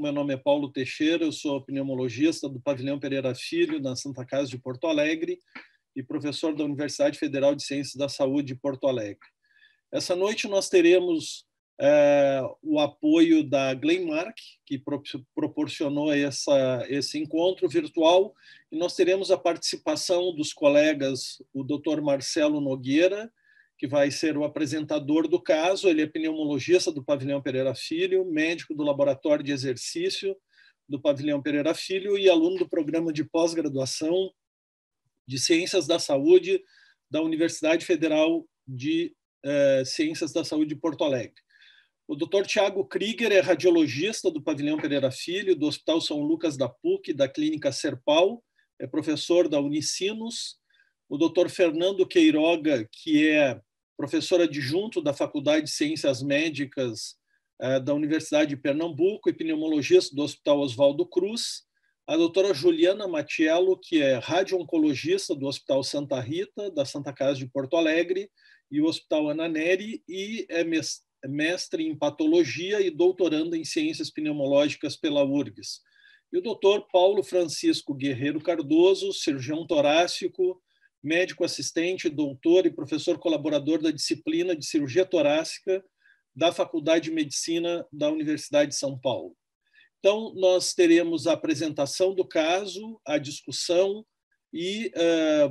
Meu nome é Paulo Teixeira, eu sou pneumologista do Pavilhão Pereira Filho, na Santa Casa de Porto Alegre, e professor da Universidade Federal de Ciências da Saúde de Porto Alegre. Essa noite nós teremos o apoio da Glenmark, que proporcionou esse encontro virtual, e nós teremos a participação dos colegas, o Dr. Marcelo Nogueira, que vai ser o apresentador do caso. Ele é pneumologista do Pavilhão Pereira Filho, médico do Laboratório de Exercício do Pavilhão Pereira Filho e aluno do programa de pós-graduação de Ciências da Saúde da Universidade Federal de Ciências da Saúde de Porto Alegre. O Dr. Tiago Krieger é radiologista do Pavilhão Pereira Filho, do Hospital São Lucas da PUC, da Clínica Serpal, é professor da Unicinos. O Dr. Fernando Queiroga, que é professor adjunto da Faculdade de Ciências Médicas da Universidade de Pernambuco e pneumologista do Hospital Oswaldo Cruz. A doutora Juliana Matiello, que é radio-oncologista do Hospital Santa Rita, da Santa Casa de Porto Alegre, e o Hospital Ana Nery, e é mestre em patologia e doutoranda em ciências pneumológicas pela URGS. E o doutor Paulo Francisco Guerreiro Cardoso, cirurgião torácico, médico assistente, doutor e professor colaborador da disciplina de cirurgia torácica da Faculdade de Medicina da Universidade de São Paulo. Então, nós teremos a apresentação do caso, a discussão, e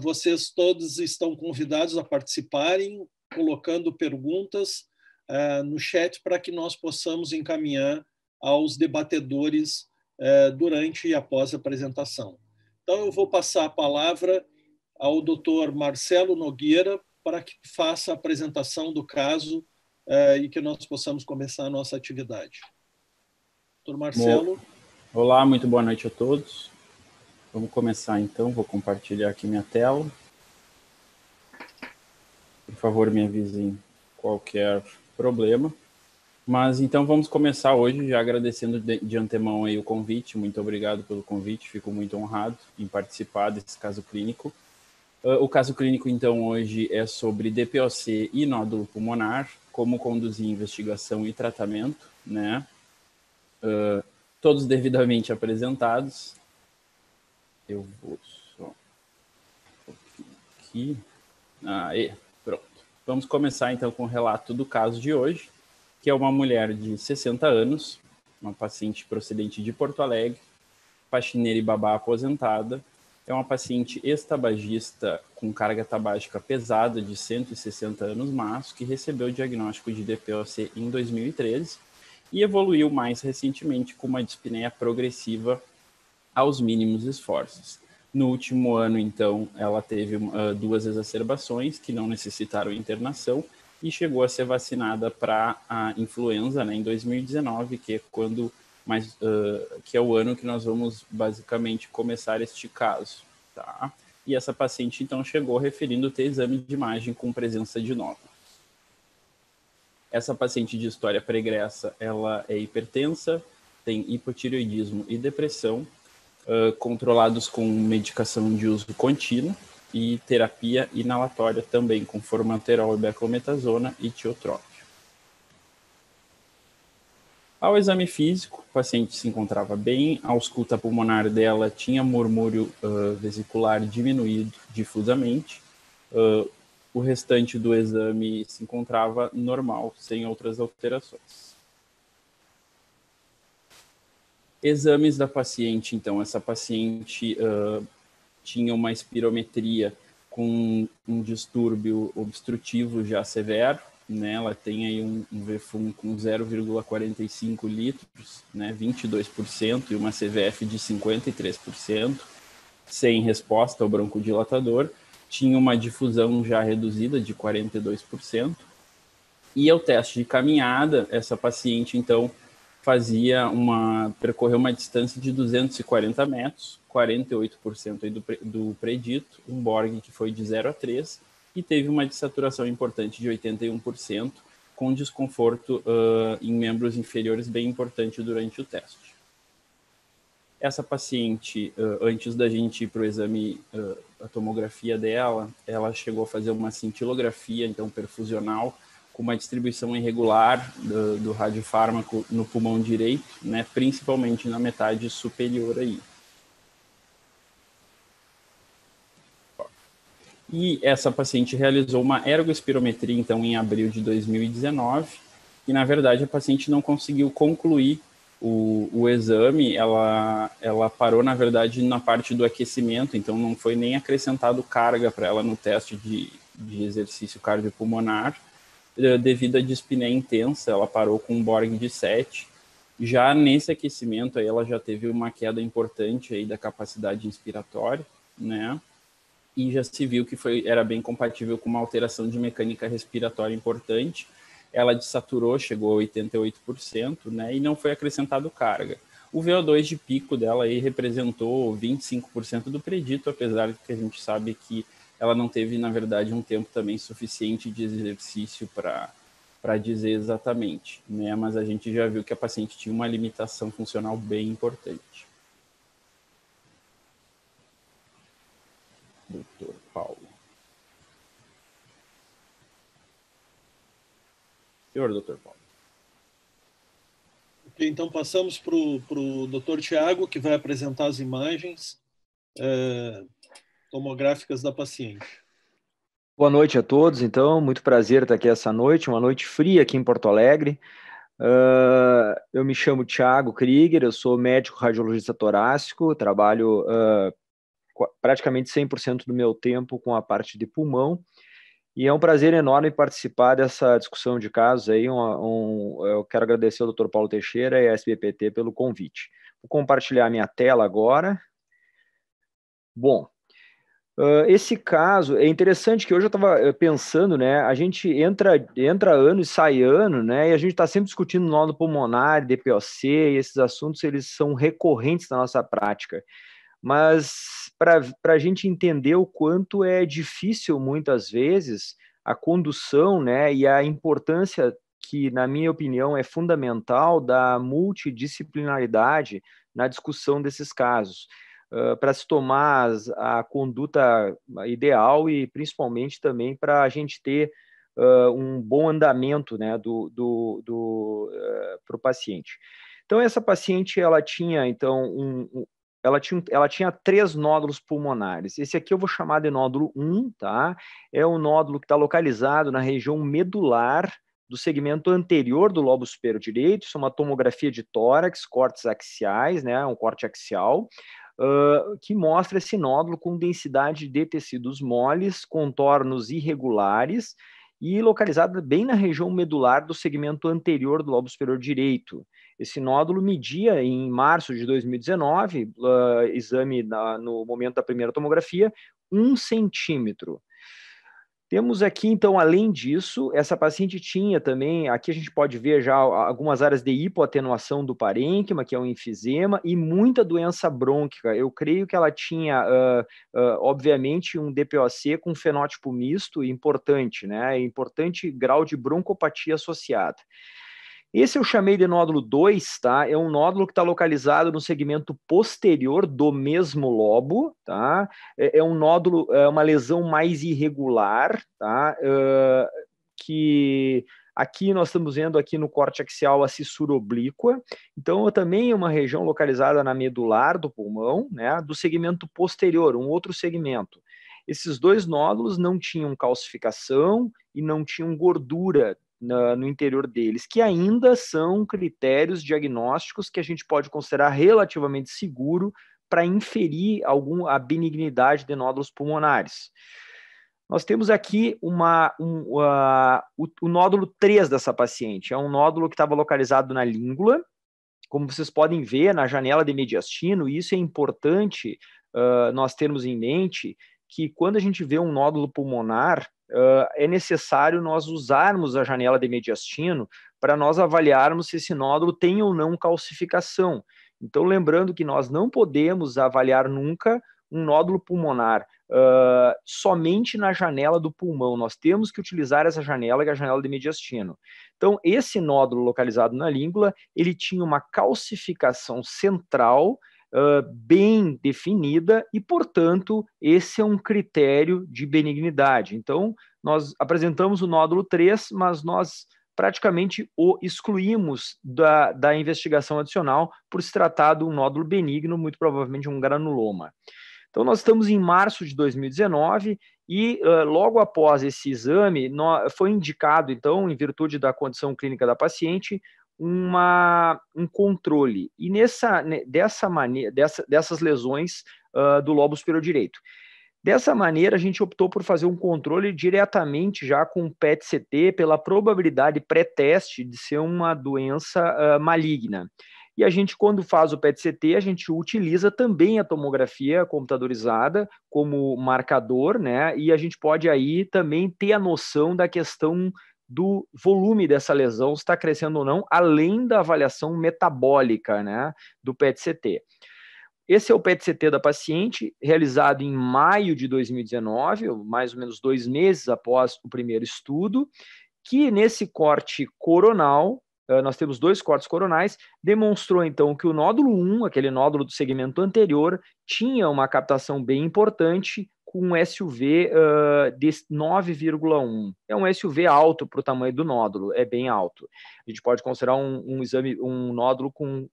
vocês todos estão convidados a participarem, colocando perguntas no chat para que nós possamos encaminhar aos debatedores durante e após a apresentação. Então, eu vou passar a palavra ao Dr. Marcelo Nogueira para que faça a apresentação do caso e que nós possamos começar a nossa atividade. Dr. Marcelo. Olá, muito boa noite a todos. Vamos começar então, vou compartilhar aqui minha tela. Por favor, me avisem qualquer problema. Mas então vamos começar hoje, já agradecendo de antemão aí o convite. Muito obrigado pelo convite, fico muito honrado em participar desse caso clínico. O caso clínico, então, hoje é sobre DPOC e nódulo pulmonar, como conduzir investigação e tratamento, né? Todos devidamente apresentados. Eu vou só aqui. Pronto. Vamos começar, então, com o relato do caso de hoje, que é uma mulher de 60 anos, uma paciente procedente de Porto Alegre, faxineira e babá aposentada. É uma paciente ex-tabagista com carga tabágica pesada de 160 anos mais, que recebeu o diagnóstico de DPOC em 2013 e evoluiu mais recentemente com uma dispneia progressiva aos mínimos esforços. No último ano, então, ela teve 2 exacerbações que não necessitaram internação e chegou a ser vacinada para a influenza, né, em 2019, que é que é o ano que nós vamos basicamente começar este caso, tá? E essa paciente então chegou referindo ter exame de imagem com presença de nódulos. Essa paciente de história pregressa, ela é hipertensa, tem hipotireoidismo e depressão, controlados com medicação de uso contínuo e terapia inalatória também com formoterol, beclometasona e tiotrópio. Ao exame físico, o paciente se encontrava bem, a ausculta pulmonar dela tinha murmúrio vesicular diminuído difusamente, o restante do exame se encontrava normal, sem outras alterações. Exames da paciente, então, essa paciente tinha uma espirometria com um distúrbio obstrutivo já severo, né? Ela tem aí um VFUM com 0,45 litros, né? 22%, e uma CVF de 53%, sem resposta ao broncodilatador. Tinha uma difusão já reduzida de 42%. E ao teste de caminhada, essa paciente, então, percorreu uma distância de 240 metros, 48% aí do predito, um Borg que foi de 0 a 3, e teve uma dessaturação importante de 81%, com desconforto em membros inferiores bem importante durante o teste. Essa paciente, antes da gente ir para o exame, a tomografia dela, ela chegou a fazer uma cintilografia, então, perfusional, com uma distribuição irregular do radiofármaco no pulmão direito, né, principalmente na metade superior aí. E essa paciente realizou uma ergospirometria, então, em abril de 2019, e, na verdade, a paciente não conseguiu concluir o exame, ela parou, na verdade, na parte do aquecimento, então não foi nem acrescentado carga para ela no teste de exercício cardiopulmonar, devido à dispneia intensa, ela parou com um Borg de 7. Já nesse aquecimento, aí, ela já teve uma queda importante aí da capacidade inspiratória, né? E já se viu que era bem compatível com uma alteração de mecânica respiratória importante. Ela desaturou, chegou a 88%, né, e não foi acrescentado carga. O VO2 de pico dela aí representou 25% do predito, apesar de que a gente sabe que ela não teve, na verdade, um tempo também suficiente de exercício para dizer exatamente, né, mas a gente já viu que a paciente tinha uma limitação funcional bem importante. Doutor Paulo. Senhor doutor Paulo. Ok, então passamos para o doutor Tiago, que vai apresentar as imagens tomográficas da paciente. Boa noite a todos, então, muito prazer estar aqui essa noite, uma noite fria aqui em Porto Alegre. Eu me chamo Tiago Krieger, eu sou médico radiologista torácico, trabalho praticamente 100% do meu tempo com a parte de pulmão, e é um prazer enorme participar dessa discussão de casos aí. Eu quero agradecer ao Dr. Paulo Teixeira e à SBPT pelo convite. Vou compartilhar minha tela agora. Bom, esse caso é interessante, que hoje eu estava pensando, né? A gente entra ano e sai ano, né? E a gente está sempre discutindo nódulo pulmonar, DPOC, e esses assuntos eles são recorrentes na nossa prática. Mas para a gente entender o quanto é difícil, muitas vezes, a condução, né, e a importância que, na minha opinião, é fundamental da multidisciplinaridade na discussão desses casos, para se tomar a conduta ideal e, principalmente, também para a gente ter um bom andamento, né, para o paciente. Então, essa paciente, ela tinha, então, ela tinha 3 nódulos pulmonares. Esse aqui eu vou chamar de nódulo 1, tá? É um nódulo que está localizado na região medular do segmento anterior do lobo superior direito. Isso é uma tomografia de tórax, cortes axiais, né? Um corte axial, que mostra esse nódulo com densidade de tecidos moles, contornos irregulares e localizado bem na região medular do segmento anterior do lobo superior direito. Esse nódulo media, em março de 2019, exame no momento da primeira tomografia, 1 centímetro. Temos aqui, então, além disso, essa paciente tinha também, aqui a gente pode ver já algumas áreas de hipoatenuação do parênquima, que é um enfisema, e muita doença brônquica. Eu creio que ela tinha, obviamente, um DPOC com fenótipo misto importante, né? Importante grau de broncopatia associada. Esse eu chamei de nódulo 2, tá? É um nódulo que está localizado no segmento posterior do mesmo lobo, tá? É um nódulo, é uma lesão mais irregular, tá? Que aqui nós estamos vendo aqui no corte axial a cissura oblíqua. Então, também é uma região localizada na medular do pulmão, né? Do segmento posterior, um outro segmento. Esses 2 nódulos não tinham calcificação e não tinham gordura no interior deles, que ainda são critérios diagnósticos que a gente pode considerar relativamente seguro para inferir a benignidade de nódulos pulmonares. Nós temos aqui o nódulo 3 dessa paciente. É um nódulo que estava localizado na língula, como vocês podem ver, na janela de mediastino. E isso é importante nós termos em mente, que quando a gente vê um nódulo pulmonar, é necessário nós usarmos a janela de mediastino para nós avaliarmos se esse nódulo tem ou não calcificação. Então, lembrando que nós não podemos avaliar nunca um nódulo pulmonar somente na janela do pulmão. Nós temos que utilizar essa janela, que é a janela de mediastino. Então, esse nódulo localizado na língula, ele tinha uma calcificação central, bem definida e, portanto, esse é um critério de benignidade. Então, nós apresentamos o nódulo 3, mas nós praticamente o excluímos da investigação adicional por se tratar de um nódulo benigno, muito provavelmente um granuloma. Então, nós estamos em março de 2019 e logo após esse exame, foi indicado, então, em virtude da condição clínica da paciente, um controle. E dessas lesões do lobo superior direito. Dessa maneira, a gente optou por fazer um controle diretamente já com PET-CT pela probabilidade pré-teste de ser uma doença maligna. E a gente, quando faz o PET-CT, a gente utiliza também a tomografia computadorizada como marcador, né? E a gente pode aí também ter a noção da questão do volume dessa lesão, se está crescendo ou não, além da avaliação metabólica, né, do PET-CT. Esse é o PET-CT da paciente, realizado em maio de 2019, mais ou menos 2 meses após o primeiro estudo, que nesse corte coronal, nós temos 2 cortes coronais, demonstrou então que o nódulo 1, aquele nódulo do segmento anterior, tinha uma captação bem importante, com um SUV de 9,1. É um SUV alto para o tamanho do nódulo, é bem alto. A gente pode considerar um nódulo com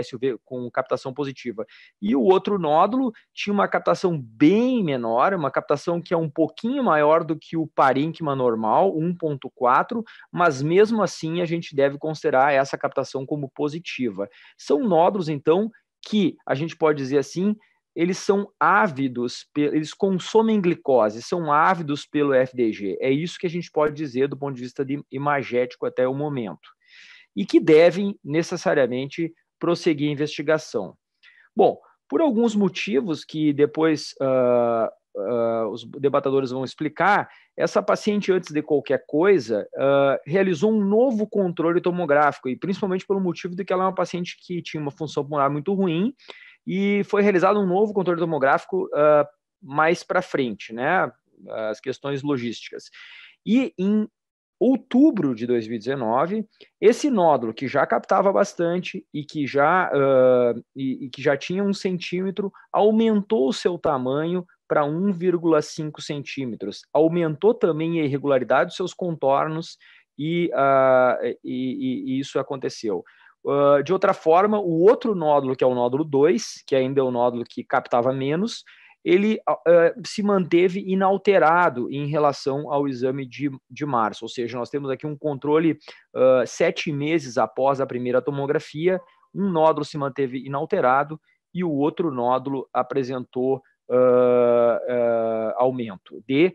SUV com captação positiva. E o outro nódulo tinha uma captação bem menor, uma captação que é um pouquinho maior do que o parênquima normal, 1,4, mas mesmo assim a gente deve considerar essa captação como positiva. São nódulos, então, que a gente pode dizer assim, eles são ávidos, eles consomem glicose, são ávidos pelo FDG. É isso que a gente pode dizer do ponto de vista imagético até o momento. E que devem necessariamente prosseguir a investigação. Bom, por alguns motivos que depois os debatedores vão explicar, essa paciente, antes de qualquer coisa, realizou um novo controle tomográfico, e principalmente pelo motivo de que ela é uma paciente que tinha uma função pulmonar muito ruim, e foi realizado um novo controle tomográfico mais para frente, né? As questões logísticas. E em outubro de 2019, esse nódulo, que já captava bastante e que já tinha 1 centímetro, aumentou o seu tamanho para 1,5 centímetros. Aumentou também a irregularidade dos seus contornos e isso aconteceu. De outra forma, o outro nódulo, que é o nódulo 2, que ainda é o nódulo que captava menos, ele se manteve inalterado em relação ao exame de março, ou seja, nós temos aqui um controle 7 meses após a primeira tomografia, um nódulo se manteve inalterado e o outro nódulo apresentou aumento de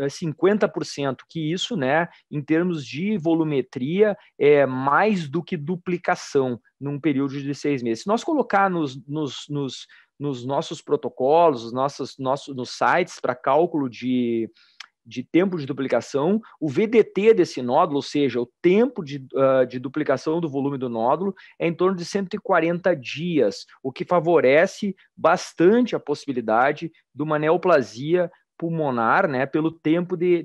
50%, que isso, né, em termos de volumetria, é mais do que duplicação num período de 6 meses. Se nós colocar nos nossos protocolos, nos sites para cálculo de tempo de duplicação, o VDT desse nódulo, ou seja, o tempo de duplicação do volume do nódulo, é em torno de 140 dias, o que favorece bastante a possibilidade de uma neoplasia pulmonar, né, pelo tempo de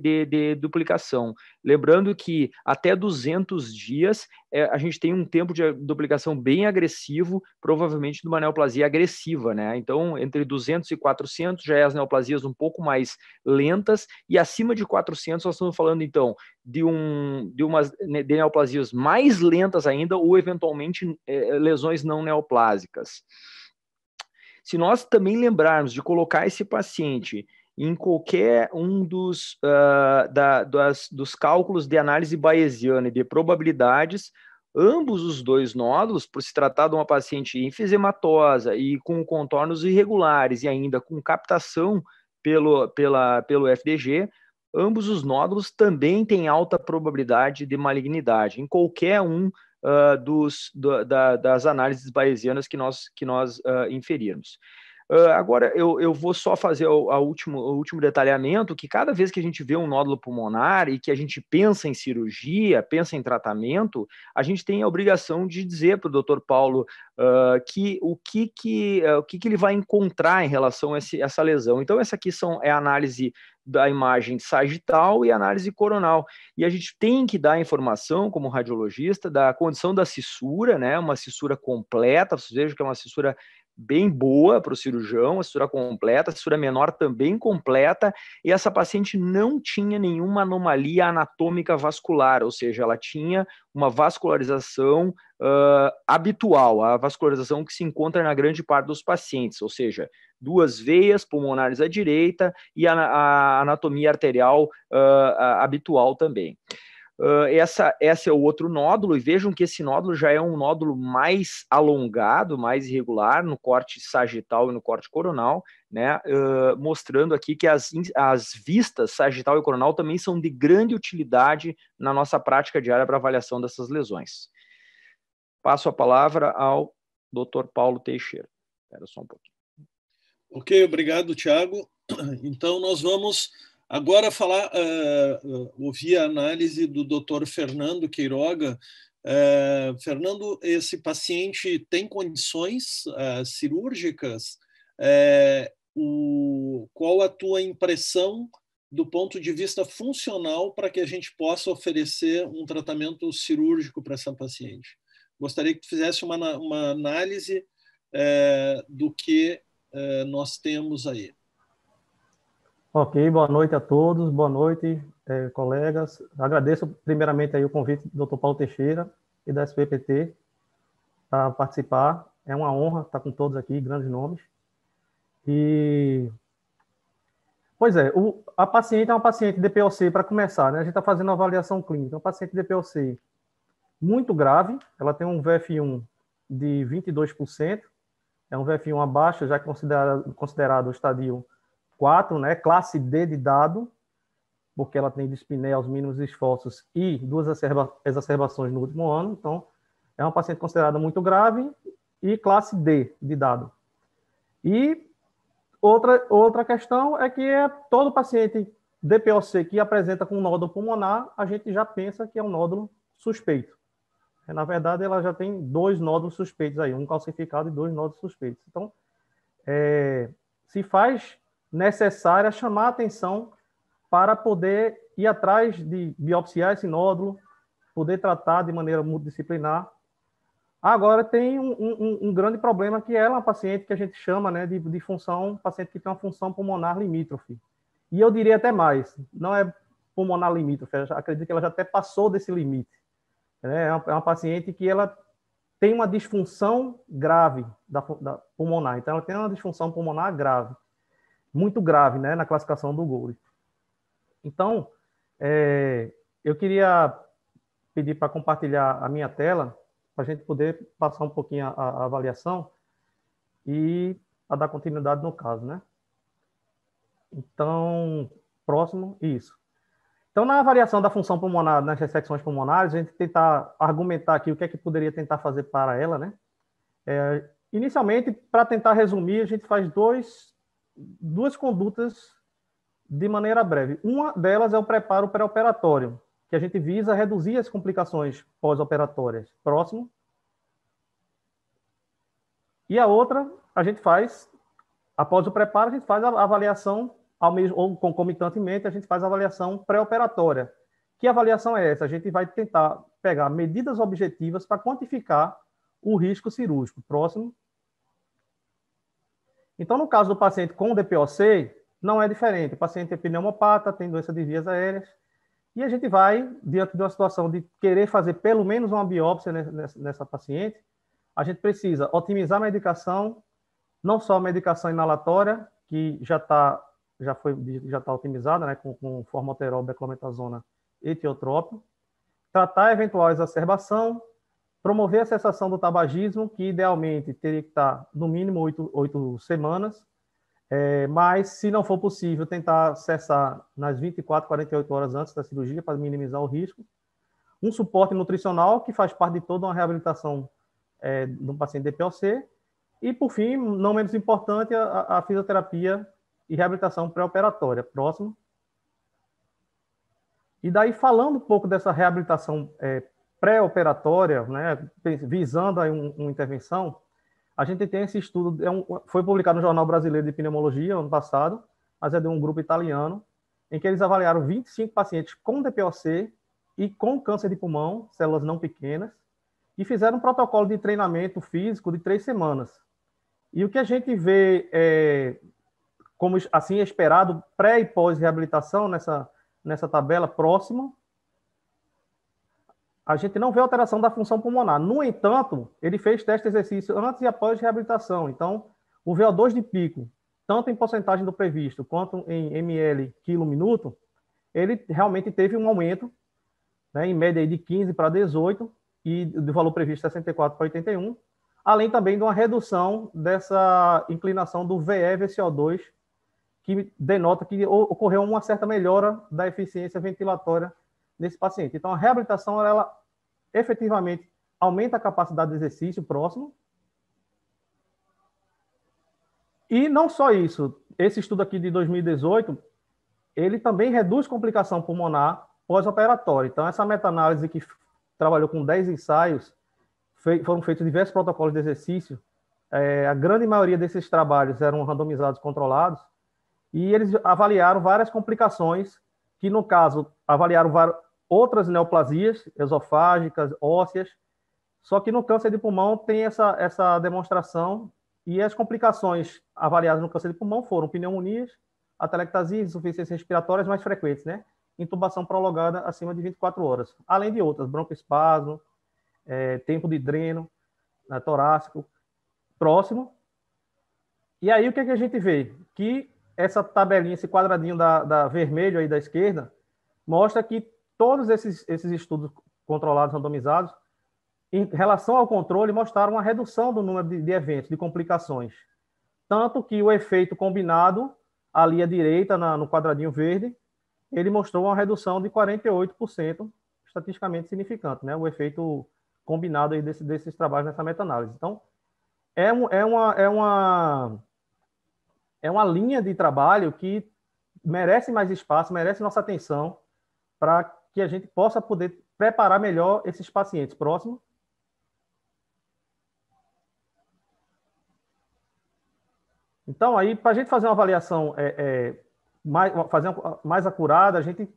duplicação. Lembrando que até 200 dias a gente tem um tempo de duplicação bem agressivo, provavelmente de uma neoplasia agressiva, né? Então, entre 200 e 400 já é as neoplasias um pouco mais lentas, e acima de 400 nós estamos falando, então, de neoplasias mais lentas ainda, ou eventualmente lesões não neoplásicas. Se nós também lembrarmos de colocar esse paciente em qualquer um dos cálculos de análise bayesiana e de probabilidades, ambos os 2 nódulos, por se tratar de uma paciente enfisematosa e com contornos irregulares e ainda com captação pelo FDG, ambos os nódulos também têm alta probabilidade de malignidade, em qualquer um das análises bayesianas que nós inferirmos. Agora, eu vou só fazer o último detalhamento, que cada vez que a gente vê um nódulo pulmonar e que a gente pensa em cirurgia, pensa em tratamento, a gente tem a obrigação de dizer para o Dr. Paulo o que ele vai encontrar em relação a essa lesão. Então, essa aqui é a análise da imagem sagital e análise coronal. E a gente tem que dar informação, como radiologista, da condição da cissura, né? Uma cissura completa, vocês vejam que é uma cissura bem boa para o cirurgião, a cissura completa, a cissura menor também completa, e essa paciente não tinha nenhuma anomalia anatômica vascular, ou seja, ela tinha uma vascularização habitual, a vascularização que se encontra na grande parte dos pacientes, ou seja, 2 veias pulmonares à direita e a anatomia arterial habitual também. Esse é o outro nódulo, e vejam que esse nódulo já é um nódulo mais alongado, mais irregular, no corte sagital e no corte coronal, né, mostrando aqui que as vistas sagital e coronal também são de grande utilidade na nossa prática diária para avaliação dessas lesões. Passo a palavra ao Dr. Paulo Teixeira. Espera só um pouquinho. Ok, obrigado, Tiago. Então, nós vamos agora falar, ouvir a análise do Dr. Fernando Queiroga. Fernando, esse paciente tem condições cirúrgicas? Qual a tua impressão do ponto de vista funcional para que a gente possa oferecer um tratamento cirúrgico para essa paciente? Gostaria que tu fizesse uma análise do que nós temos aí. Ok, boa noite a todos, boa noite, colegas. Agradeço primeiramente aí o convite do Dr. Paulo Teixeira e da SPPT para participar. É uma honra estar com todos aqui, grandes nomes. Pois é, a paciente é uma paciente DPOC, para começar, né? A gente está fazendo uma avaliação clínica. Uma paciente DPOC muito grave, ela tem um VF1 de 22%, é um VF1 abaixo, já considerado estadio 4, né? Classe D de dado, porque ela tem dispneia aos mínimos esforços e 2 exacerbações no último ano. Então, é uma paciente considerada muito grave e classe D de dado. E outra questão é que todo paciente DPOC que apresenta com nódulo pulmonar, a gente já pensa que é um nódulo suspeito. Na verdade, ela já tem 2 nódulos suspeitos aí, um calcificado e 2 nódulos suspeitos. Então, se faz necessária chamar a atenção para poder ir atrás de biopsiar esse nódulo, poder tratar de maneira multidisciplinar. Agora, tem um grande problema, que é uma paciente que a gente chama, né, de paciente que tem uma função pulmonar limítrofe. E eu diria até mais, não é pulmonar limítrofe, eu acredito que ela já até passou desse limite. É uma paciente que ela tem uma disfunção grave da pulmonar. Então, ela tem uma disfunção pulmonar grave, muito grave, né, na classificação do Gowry. Então, eu queria pedir para compartilhar a minha tela, para a gente poder passar um pouquinho a avaliação e a dar continuidade no caso, né? Então, próximo, isso. Então, na avaliação da função pulmonar nas ressecções pulmonares, a gente tentar argumentar aqui o que é que poderia tentar fazer para ela, né? Inicialmente, para tentar resumir, a gente faz duas condutas de maneira breve. Uma delas é o preparo pré-operatório, que a gente visa reduzir as complicações pós-operatórias. Próximo. E a outra, a gente faz, após o preparo, a gente faz a avaliação, ou concomitantemente, a gente faz a avaliação pré-operatória. Que avaliação é essa? A gente vai tentar pegar medidas objetivas para quantificar o risco cirúrgico. Próximo. Então, no caso do paciente com DPOC, não é diferente. O paciente é pneumopata, tem doença de vias aéreas, e a gente vai, diante de uma situação de querer fazer pelo menos uma biópsia nessa paciente, a gente precisa otimizar a medicação, não só a medicação inalatória, que já está otimizada, né, com formoterol, beclometasona e tiotrópico, tratar eventual exacerbação, promover a cessação do tabagismo, que idealmente teria que estar no mínimo 8 semanas, mas, se não for possível, tentar cessar nas 24, 48 horas antes da cirurgia para minimizar o risco. Um suporte nutricional, que faz parte de toda uma reabilitação de um paciente DPOC. E, por fim, não menos importante, a fisioterapia e reabilitação pré-operatória. Próximo. E daí, falando um pouco dessa reabilitação pré-operatória, né, visando aí uma intervenção, a gente tem esse estudo, foi publicado no Jornal Brasileiro de Pneumologia ano passado, mas é de um grupo italiano, em que eles avaliaram 25 pacientes com DPOC e com câncer de pulmão, células não pequenas, e fizeram um protocolo de treinamento físico de 3 semanas. E o que a gente vê, como assim esperado, pré e pós-reabilitação nessa tabela próxima, a gente não vê alteração da função pulmonar. No entanto, ele fez teste de exercício antes e após reabilitação. Então, o VO2 de pico, tanto em porcentagem do previsto quanto em ml quilo minuto, ele realmente teve um aumento, né, em média de 15 para 18, e do valor previsto 64 para 81, além também de uma redução dessa inclinação do VE-VCO2, que denota que ocorreu uma certa melhora da eficiência ventilatória nesse paciente. Então, a reabilitação, ela efetivamente aumenta a capacidade de exercício próximo. E não só isso, esse estudo aqui de 2018, ele também reduz complicação pulmonar pós-operatória. Então, essa meta-análise que trabalhou com 10 ensaios, foram feitos diversos protocolos de exercício, a grande maioria desses trabalhos eram randomizados, controlados, e eles avaliaram várias complicações, que no caso, avaliaram outras neoplasias esofágicas, ósseas, só que no câncer de pulmão tem essa demonstração, e as complicações avaliadas no câncer de pulmão foram pneumonias, atelectasias, insuficiências respiratórias mais frequentes, né? Intubação prolongada acima de 24 horas, além de outras, broncoespasmo, tempo de dreno, torácico, próximo. E aí o que a gente vê? Que essa tabelinha, esse quadradinho da vermelho aí da esquerda, mostra que todos esses estudos controlados, randomizados, em relação ao controle, mostraram uma redução do número de eventos, de complicações. Tanto que o efeito combinado, ali à direita, no quadradinho verde, ele mostrou uma redução de 48%, estatisticamente significante, né? O efeito combinado aí desses trabalhos nessa meta-análise. Então, é uma linha de trabalho que merece mais espaço, merece nossa atenção, para que a gente possa poder preparar melhor esses pacientes próximos. Então, aí, para a gente fazer uma avaliação mais acurada, a gente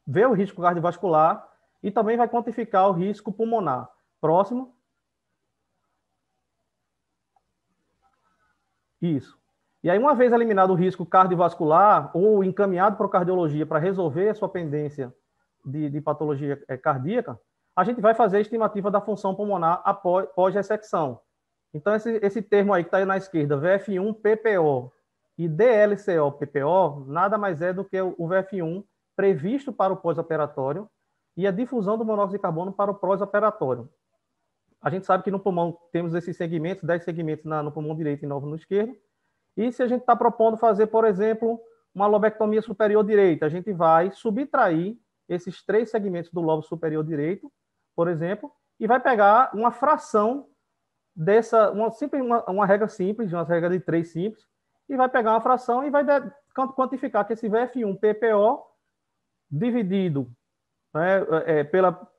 vê o risco cardiovascular e também vai quantificar o risco pulmonar. Próximo. Isso. E aí, uma vez eliminado o risco cardiovascular ou encaminhado para a cardiologia para resolver a sua pendência de patologia cardíaca, a gente vai fazer a estimativa da função pulmonar pós-ressecção. Então, esse termo aí que está aí na esquerda, VF1-PPO e DLCO-PPO, nada mais é do que o VF1 previsto para o pós-operatório e a difusão do monóxido de carbono para o pós-operatório. A gente sabe que no pulmão temos esses segmentos, 10 segmentos no pulmão direito e 9 no esquerdo. E se a gente está propondo fazer, por exemplo, uma lobectomia superior direita, a gente vai subtrair esses 3 segmentos do lobo superior direito, por exemplo, e vai pegar uma fração uma regra simples, uma regra de 3 simples, e vai pegar uma fração e vai quantificar que esse VF1-PPO dividido, né,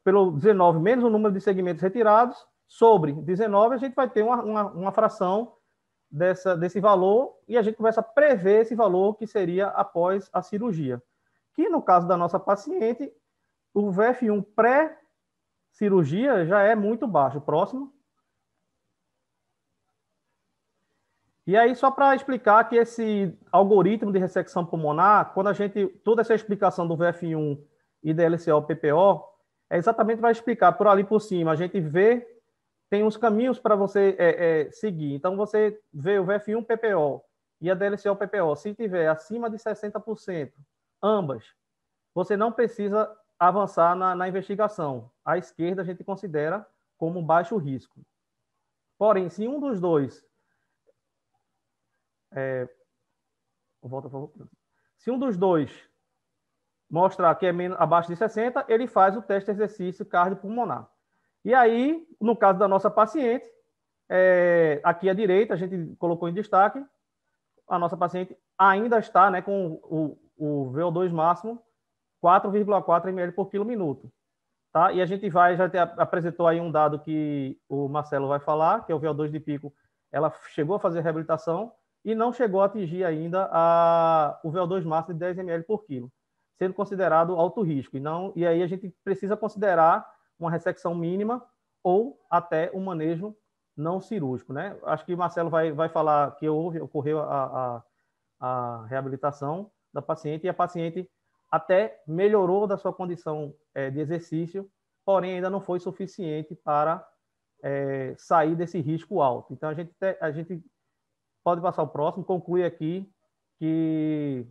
pelo 19 menos o número de segmentos retirados, sobre 19, a gente vai ter uma fração desse valor, e a gente começa a prever esse valor que seria após a cirurgia. Que no caso da nossa paciente, o VF1 pré-cirurgia já é muito baixo. Próximo. E aí, só para explicar que esse algoritmo de ressecção pulmonar, toda essa explicação do VF1 e da LCO-PPO, exatamente vai explicar por ali por cima. A gente vê, tem uns caminhos para você seguir. Então, você vê o VF1-PPO e a DLCO-PPO, se tiver acima de 60%, ambas, você não precisa avançar na investigação. À esquerda, a gente considera como baixo risco. Porém, se um dos dois... Se um dos dois mostrar que é abaixo de 60, ele faz o teste de exercício cardiopulmonar. E aí, no caso da nossa paciente, aqui à direita, a gente colocou em destaque, a nossa paciente ainda está, né, com o VO2 máximo 4,4 ml por quilo minuto. Tá? E a gente apresentou aí um dado que o Marcelo vai falar, que é o VO2 de pico. Ela chegou a fazer reabilitação, e não chegou a atingir ainda o VO2 máximo de 10 ml por quilo, sendo considerado alto risco. E aí a gente precisa considerar uma ressecção mínima ou até um manejo não cirúrgico, né? Acho que o Marcelo vai falar que ocorreu a reabilitação da paciente, e a paciente até melhorou da sua condição de exercício, porém ainda não foi suficiente para sair desse risco alto. Então, a gente pode passar o próximo, conclui aqui que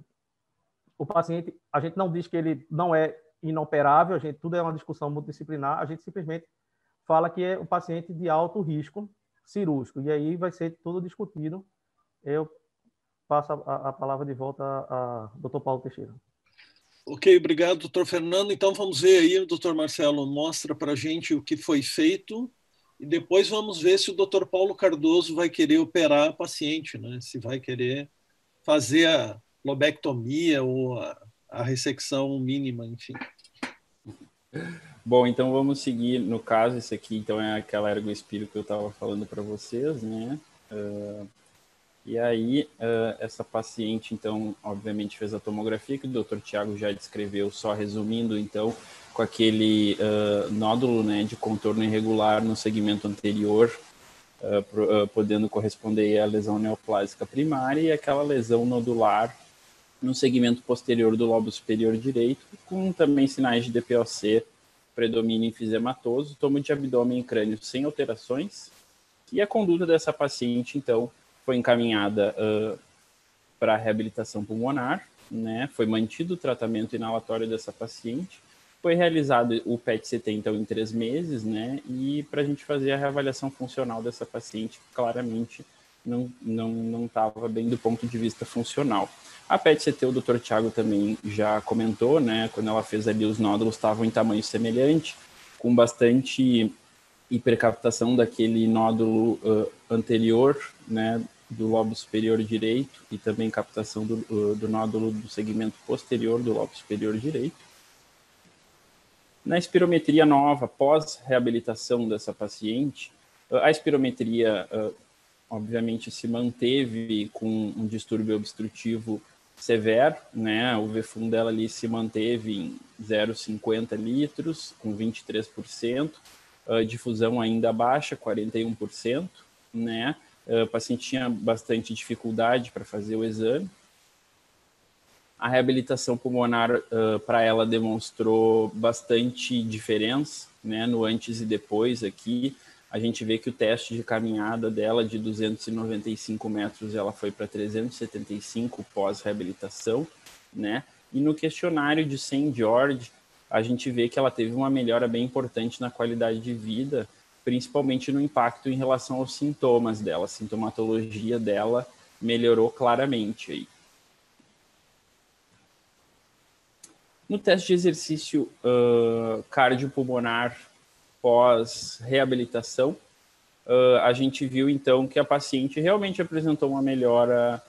o paciente, a gente não diz que ele não é inoperável, tudo é uma discussão multidisciplinar, a gente simplesmente fala que é um paciente de alto risco cirúrgico, e aí vai ser tudo discutido. Eu passo a palavra de volta a Dr. Paulo Teixeira. Ok, obrigado, doutor Fernando. Então vamos ver aí, o doutor Marcelo mostra para a gente o que foi feito e depois vamos ver se o doutor Paulo Cardoso vai querer operar a paciente, né? Se vai querer fazer a lobectomia ou a ressecção mínima, enfim. Bom, então vamos seguir. No caso, esse aqui então é aquela ergoespiro que eu estava falando para vocês, né? E aí, essa paciente, então, obviamente fez a tomografia, que o Dr. Tiago já descreveu, só resumindo, então, com aquele nódulo, né, de contorno irregular no segmento anterior, podendo corresponder à lesão neoplásica primária, e aquela lesão nodular no segmento posterior do lobo superior direito, com também sinais de DPOC, predomínio enfisematoso, tomo de abdômen e crânio sem alterações, e a conduta dessa paciente, então, foi encaminhada para a reabilitação pulmonar, né? Foi mantido o tratamento inalatório dessa paciente, foi realizado o PET-CT, então, em 3 meses, né? E para a gente fazer a reavaliação funcional dessa paciente, claramente não estava bem do ponto de vista funcional. A PET-CT, o Dr. Tiago também já comentou, né? Quando ela fez ali, os nódulos estavam em tamanho semelhante, com bastante hipercaptação daquele nódulo anterior, né, do lobo superior direito, e também captação do nódulo do segmento posterior do lobo superior direito. Na espirometria nova, pós-reabilitação dessa paciente, a espirometria, obviamente, se manteve com um distúrbio obstrutivo severo, né? O VFUM dela ali se manteve em 0,50 litros, com 23%, difusão ainda baixa, 41%, né? O paciente tinha bastante dificuldade para fazer o exame. A reabilitação pulmonar para ela demonstrou bastante diferença, né? No antes e depois aqui, a gente vê que o teste de caminhada dela de 295 metros, ela foi para 375 pós-reabilitação, né? E no questionário de St. George, a gente vê que ela teve uma melhora bem importante na qualidade de vida, principalmente no impacto em relação aos sintomas dela. A sintomatologia dela melhorou claramente aí. No teste de exercício cardiopulmonar pós-reabilitação, a gente viu, então, que a paciente realmente apresentou uma melhora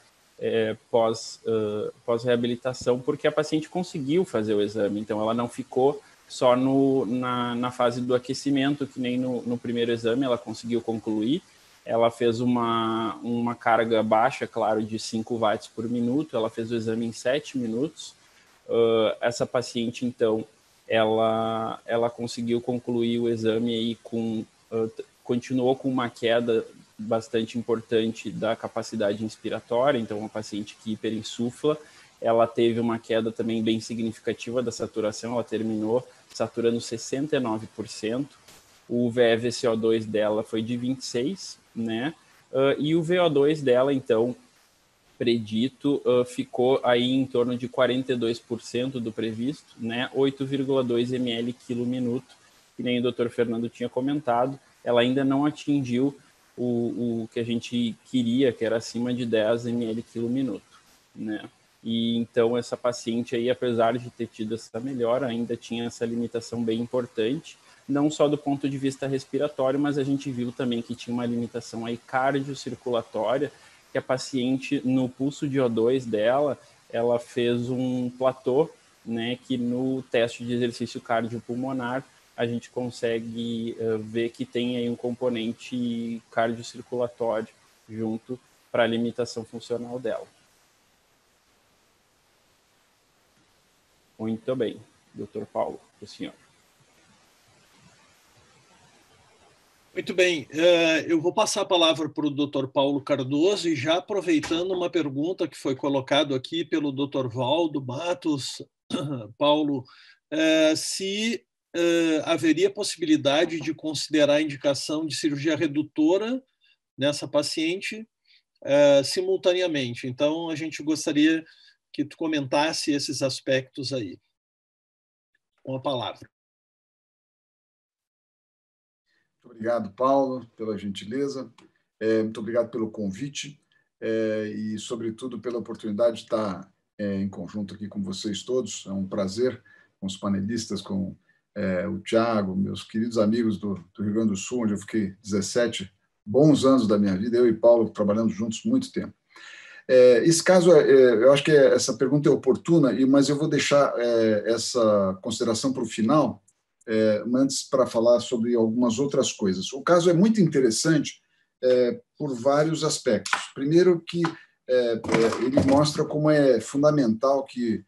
pós-reabilitação, porque a paciente conseguiu fazer o exame. Então, ela não ficou só na fase do aquecimento, que nem no primeiro exame, ela conseguiu concluir. Ela fez uma carga baixa, claro, de 5 watts por minuto. Ela fez o exame em 7 minutos. Essa paciente, então, ela conseguiu concluir o exame aí continuou com uma queda bastante importante da capacidade inspiratória, então uma paciente que hiperinsufla, ela teve uma queda também bem significativa da saturação, ela terminou saturando 69%, o VE-VCO2 dela foi de 26%, né? E o VO2 dela, então, predito, ficou aí em torno de 42% do previsto, né? 8,2 ml quilo minuto, que nem o Dr. Fernando tinha comentado. Ela ainda não atingiu o que a gente queria, que era acima de 10 ml quilo minuto, né? E então essa paciente aí, apesar de ter tido essa melhora, ainda tinha essa limitação bem importante, não só do ponto de vista respiratório, mas a gente viu também que tinha uma limitação aí cardiocirculatória, que a paciente, no pulso de O2 dela, ela fez um platô, né, que no teste de exercício cardiopulmonar a gente consegue ver que tem aí um componente cardiocirculatório junto para a limitação funcional dela. Muito bem, Dr. Paulo, o senhor. Muito bem, eu vou passar a palavra para o Dr. Paulo Cardoso e já aproveitando uma pergunta que foi colocada aqui pelo Dr. Valdo Matos, Paulo, se haveria possibilidade de considerar a indicação de cirurgia redutora nessa paciente simultaneamente. Então, a gente gostaria que tu comentasse esses aspectos aí. Com a palavra. Muito obrigado, Paulo, pela gentileza. Muito obrigado pelo convite e, sobretudo, pela oportunidade de estar em conjunto aqui com vocês todos. É um prazer com os panelistas, com o Tiago, meus queridos amigos do Rio Grande do Sul, onde eu fiquei 17 bons anos da minha vida, eu e Paulo trabalhando juntos muito tempo. Esse caso, eu acho que essa pergunta é oportuna, mas eu vou deixar essa consideração para o final, antes para falar sobre algumas outras coisas. O caso é muito interessante por vários aspectos. Primeiro que ele mostra como é fundamental que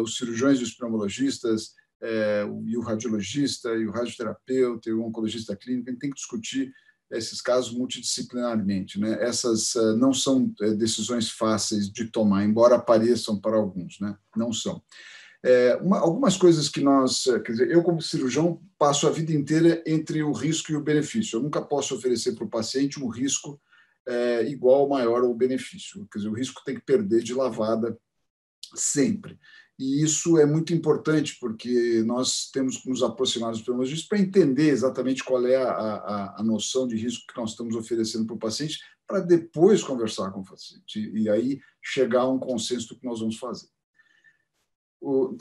os cirurgiões e os pneumologistas, e o radiologista, e o radioterapeuta, e o oncologista clínico, a gente tem que discutir esses casos multidisciplinarmente, né? Essas não são decisões fáceis de tomar, embora pareçam para alguns, né? Não são. Algumas coisas que nós, quer dizer, eu como cirurgião passo a vida inteira entre o risco e o benefício. Eu nunca posso oferecer para o paciente um risco igual ou maior ao benefício. Quer dizer, o risco tem que perder de lavada sempre. E isso é muito importante, porque nós temos que nos aproximar dos pneumologistas para entender exatamente qual é a noção de risco que nós estamos oferecendo para o paciente, para depois conversar com o paciente e aí chegar a um consenso do que nós vamos fazer.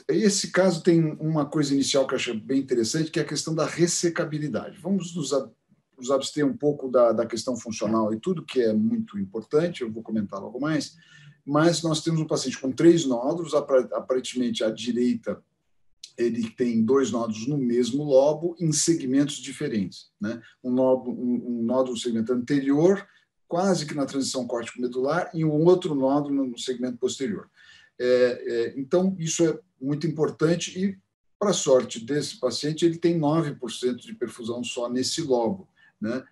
Esse caso tem uma coisa inicial que eu acho bem interessante, que é a questão da ressecabilidade. Vamos nos abster um pouco da questão funcional e tudo, que é muito importante, eu vou comentar logo mais, mas nós temos um paciente com 3 nódulos, aparentemente à direita ele tem 2 nódulos no mesmo lobo, em segmentos diferentes, né? Um nódulo no segmento anterior, quase que na transição córtico-medular, e um outro nódulo no segmento posterior. Então, isso é muito importante e, para a sorte desse paciente, ele tem 9% de perfusão só nesse lobo, né?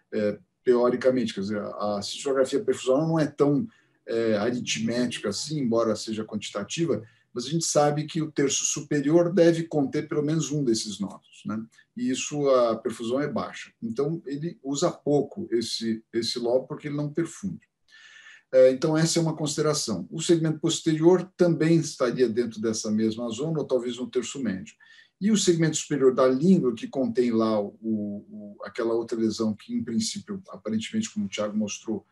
Teoricamente, quer dizer, a cintilografia perfusional não é tão aritmética assim, embora seja quantitativa, mas a gente sabe que o terço superior deve conter pelo menos um desses nódulos, né? E isso, a perfusão é baixa. Então, ele usa pouco esse lobo porque ele não perfunde. Então, essa é uma consideração. O segmento posterior também estaria dentro dessa mesma zona, ou talvez no terço médio. E o segmento superior da língua, que contém lá aquela outra lesão que, em princípio, aparentemente, como o Tiago mostrou,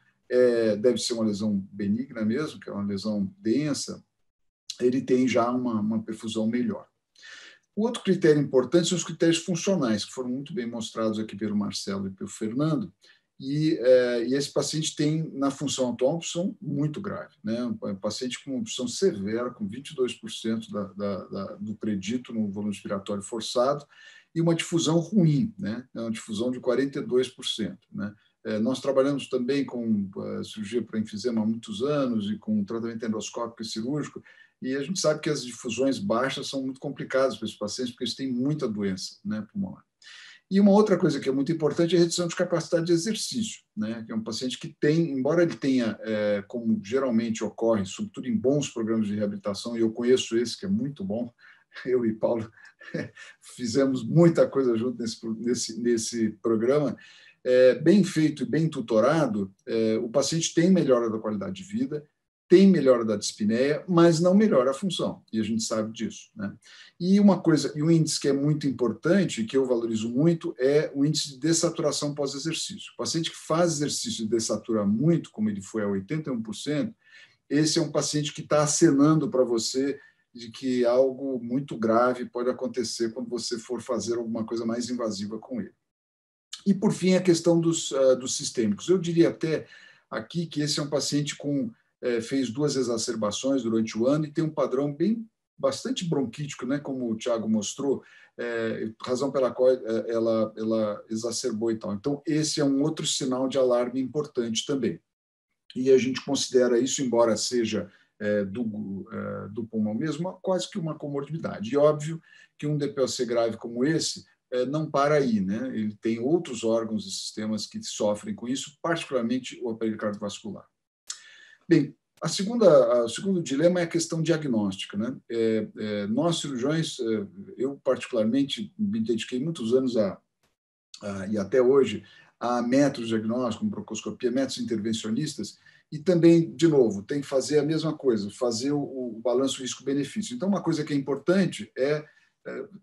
deve ser uma lesão benigna mesmo, que é uma lesão densa, ele tem já uma perfusão melhor. O outro critério importante são os critérios funcionais, que foram muito bem mostrados aqui pelo Marcelo e pelo Fernando, e esse paciente tem, na função atual, uma obstrução muito grave, né? Um paciente com uma obstrução severa, com 22% do predito no volume respiratório forçado, e uma difusão ruim, né? Uma difusão de 42%, né? Nós trabalhamos também com cirurgia para enfisema há muitos anos e com tratamento endoscópico e cirúrgico, e a gente sabe que as difusões baixas são muito complicadas para esses pacientes, porque eles têm muita doença, né, pulmonar. E uma outra coisa que é muito importante é a redução de capacidade de exercício, né, que é um paciente que tem, embora ele tenha, como geralmente ocorre, sobretudo em bons programas de reabilitação, e eu conheço esse, que é muito bom, eu e Paulo fizemos muita coisa junto nesse programa, bem feito e bem tutorado, o paciente tem melhora da qualidade de vida, tem melhora da dispneia, mas não melhora a função, e a gente sabe disso, né? E uma coisa, e um índice que é muito importante, que eu valorizo muito, é o índice de dessaturação pós-exercício. O paciente que faz exercício e dessatura muito, como ele foi a 81%, esse é um paciente que está acenando para você de que algo muito grave pode acontecer quando você for fazer alguma coisa mais invasiva com ele. E, por fim, a questão dos sistêmicos. Eu diria até aqui que esse é um paciente fez 2 exacerbações durante o ano e tem um padrão bastante bronquítico, né, como o Tiago mostrou, razão pela qual ela exacerbou e tal. Então, esse é um outro sinal de alarme importante também. e a gente considera isso, embora seja do pulmão mesmo, quase que uma comorbidade. E óbvio que um DPOC grave como esse não para aí, né? Ele tem outros órgãos e sistemas que sofrem com isso, particularmente o aparelho cardiovascular. Bem, o segundo dilema é a questão diagnóstica, né? Nós, cirurgiões, eu particularmente me dediquei muitos anos e até hoje a métodos diagnósticos, como broncooscopia, métodos intervencionistas, e também, de novo, tem que fazer a mesma coisa, fazer o balanço risco-benefício. Então, uma coisa que é importante é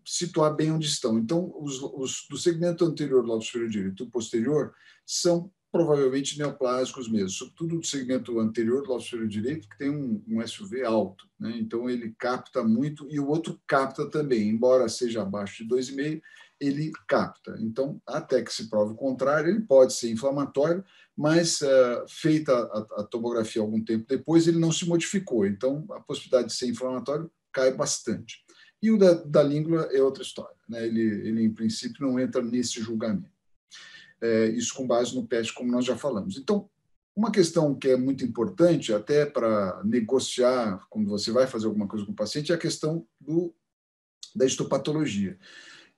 situar bem onde estão. Então, os do segmento anterior do lado superior direito e posterior são provavelmente neoplásicos mesmo, sobretudo do segmento anterior do lado superior direito, que tem um SUV alto, né? Então, ele capta muito, e o outro capta também, embora seja abaixo de 2,5, ele capta. Então, até que se prove o contrário, ele pode ser inflamatório, mas feita a tomografia algum tempo depois, ele não se modificou. Então, a possibilidade de ser inflamatório cai bastante. E o da língula é outra história, né? Ele, em princípio, não entra nesse julgamento. Isso com base no PET, como nós já falamos. Então, uma questão que é muito importante, até para negociar, quando você vai fazer alguma coisa com o paciente, é a questão da histopatologia.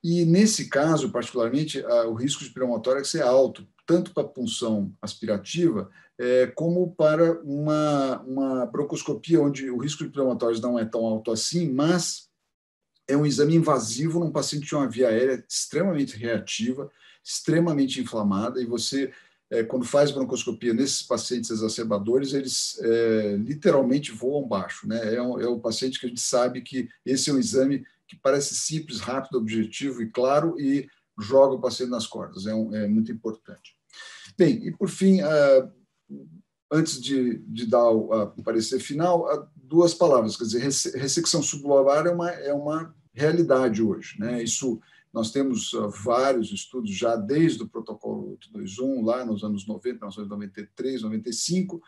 E, nesse caso, particularmente, o risco de pneumotórax é alto, tanto para a punção aspirativa, como para uma broncoscopia, onde o risco de pneumotórax não é tão alto assim, mas é um exame invasivo num paciente que tem uma via aérea extremamente reativa, extremamente inflamada, e você, quando faz broncoscopia nesses pacientes exacerbadores, eles literalmente voam baixo, né? É o paciente que a gente sabe que esse é um exame que parece simples, rápido, objetivo e claro, e joga o paciente nas cordas. É muito importante. Bem, e por fim, antes de dar o parecer final, duas palavras, quer dizer, ressecção sublobar é uma realidade hoje, né? Isso, nós temos vários estudos já desde o protocolo 821, lá nos anos 90, 1993, 95,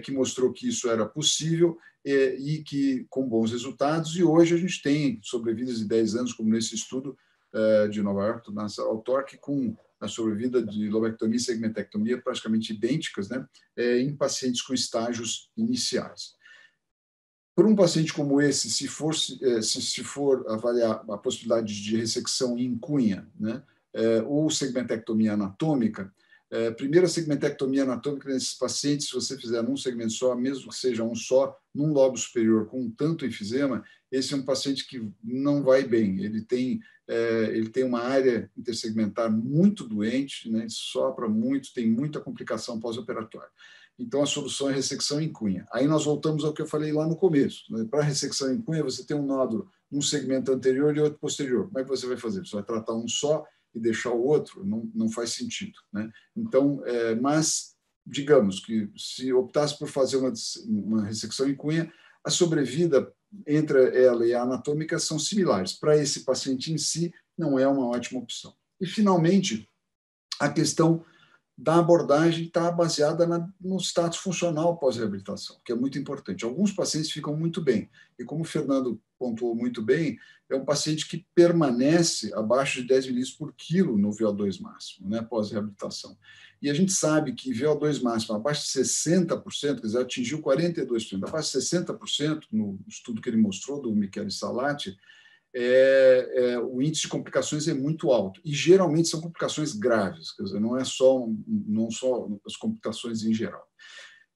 que mostrou que isso era possível e que com bons resultados, e hoje a gente tem sobrevidas de 10 anos, como nesse estudo de Nova York, do Nasser Al-Torque, com a sobrevida de lobectomia e segmentectomia praticamente idênticas, né, em pacientes com estágios iniciais. Por um paciente como esse, se for avaliar a possibilidade de ressecção em cunha, né, ou segmentectomia anatômica, primeiro, a segmentectomia anatômica nesses pacientes, se você fizer num segmento só, mesmo que seja um só, num lobo superior com tanto enfisema, esse é um paciente que não vai bem. Ele tem uma área intersegmentar muito doente, né, sopra muito, tem muita complicação pós-operatória. Então, a solução é ressecção em cunha. Aí nós voltamos ao que eu falei lá no começo. Né? Para ressecção em cunha, você tem um nódulo, um segmento anterior e outro posterior. Como é que você vai fazer? Você vai tratar um só e deixar o outro? Não faz sentido. Né? Então, mas, digamos que se optasse por fazer uma ressecção em cunha, a sobrevida entre ela e a anatômica são similares. Para esse paciente em si, não é uma ótima opção. E, finalmente, a questão da abordagem está baseada no status funcional pós-reabilitação, que é muito importante. Alguns pacientes ficam muito bem, e como o Fernando pontuou muito bem, é um paciente que permanece abaixo de 10 mililitros por quilo no VO2 máximo, né, pós-reabilitação. E a gente sabe que VO2 máximo abaixo de 60%, quer dizer, atingiu 42%, abaixo de 60%, no estudo que ele mostrou, do Michele Salati, o índice de complicações é muito alto. E, geralmente, são complicações graves, quer dizer, não só as complicações em geral.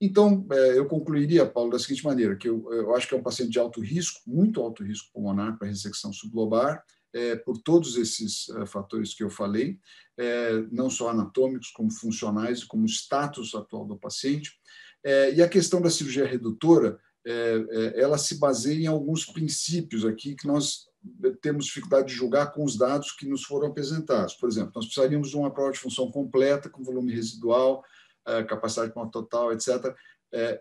Então, eu concluiria, Paulo, da seguinte maneira, que eu acho que é um paciente de alto risco, muito alto risco pulmonar para ressecção sublobar, por todos esses fatores que eu falei, não só anatômicos, como funcionais e como status atual do paciente. E a questão da cirurgia redutora, ela se baseia em alguns princípios aqui que nós temos dificuldade de julgar com os dados que nos foram apresentados. Por exemplo, nós precisaríamos de uma prova de função completa, com volume residual, capacidade pulmonar total, etc.,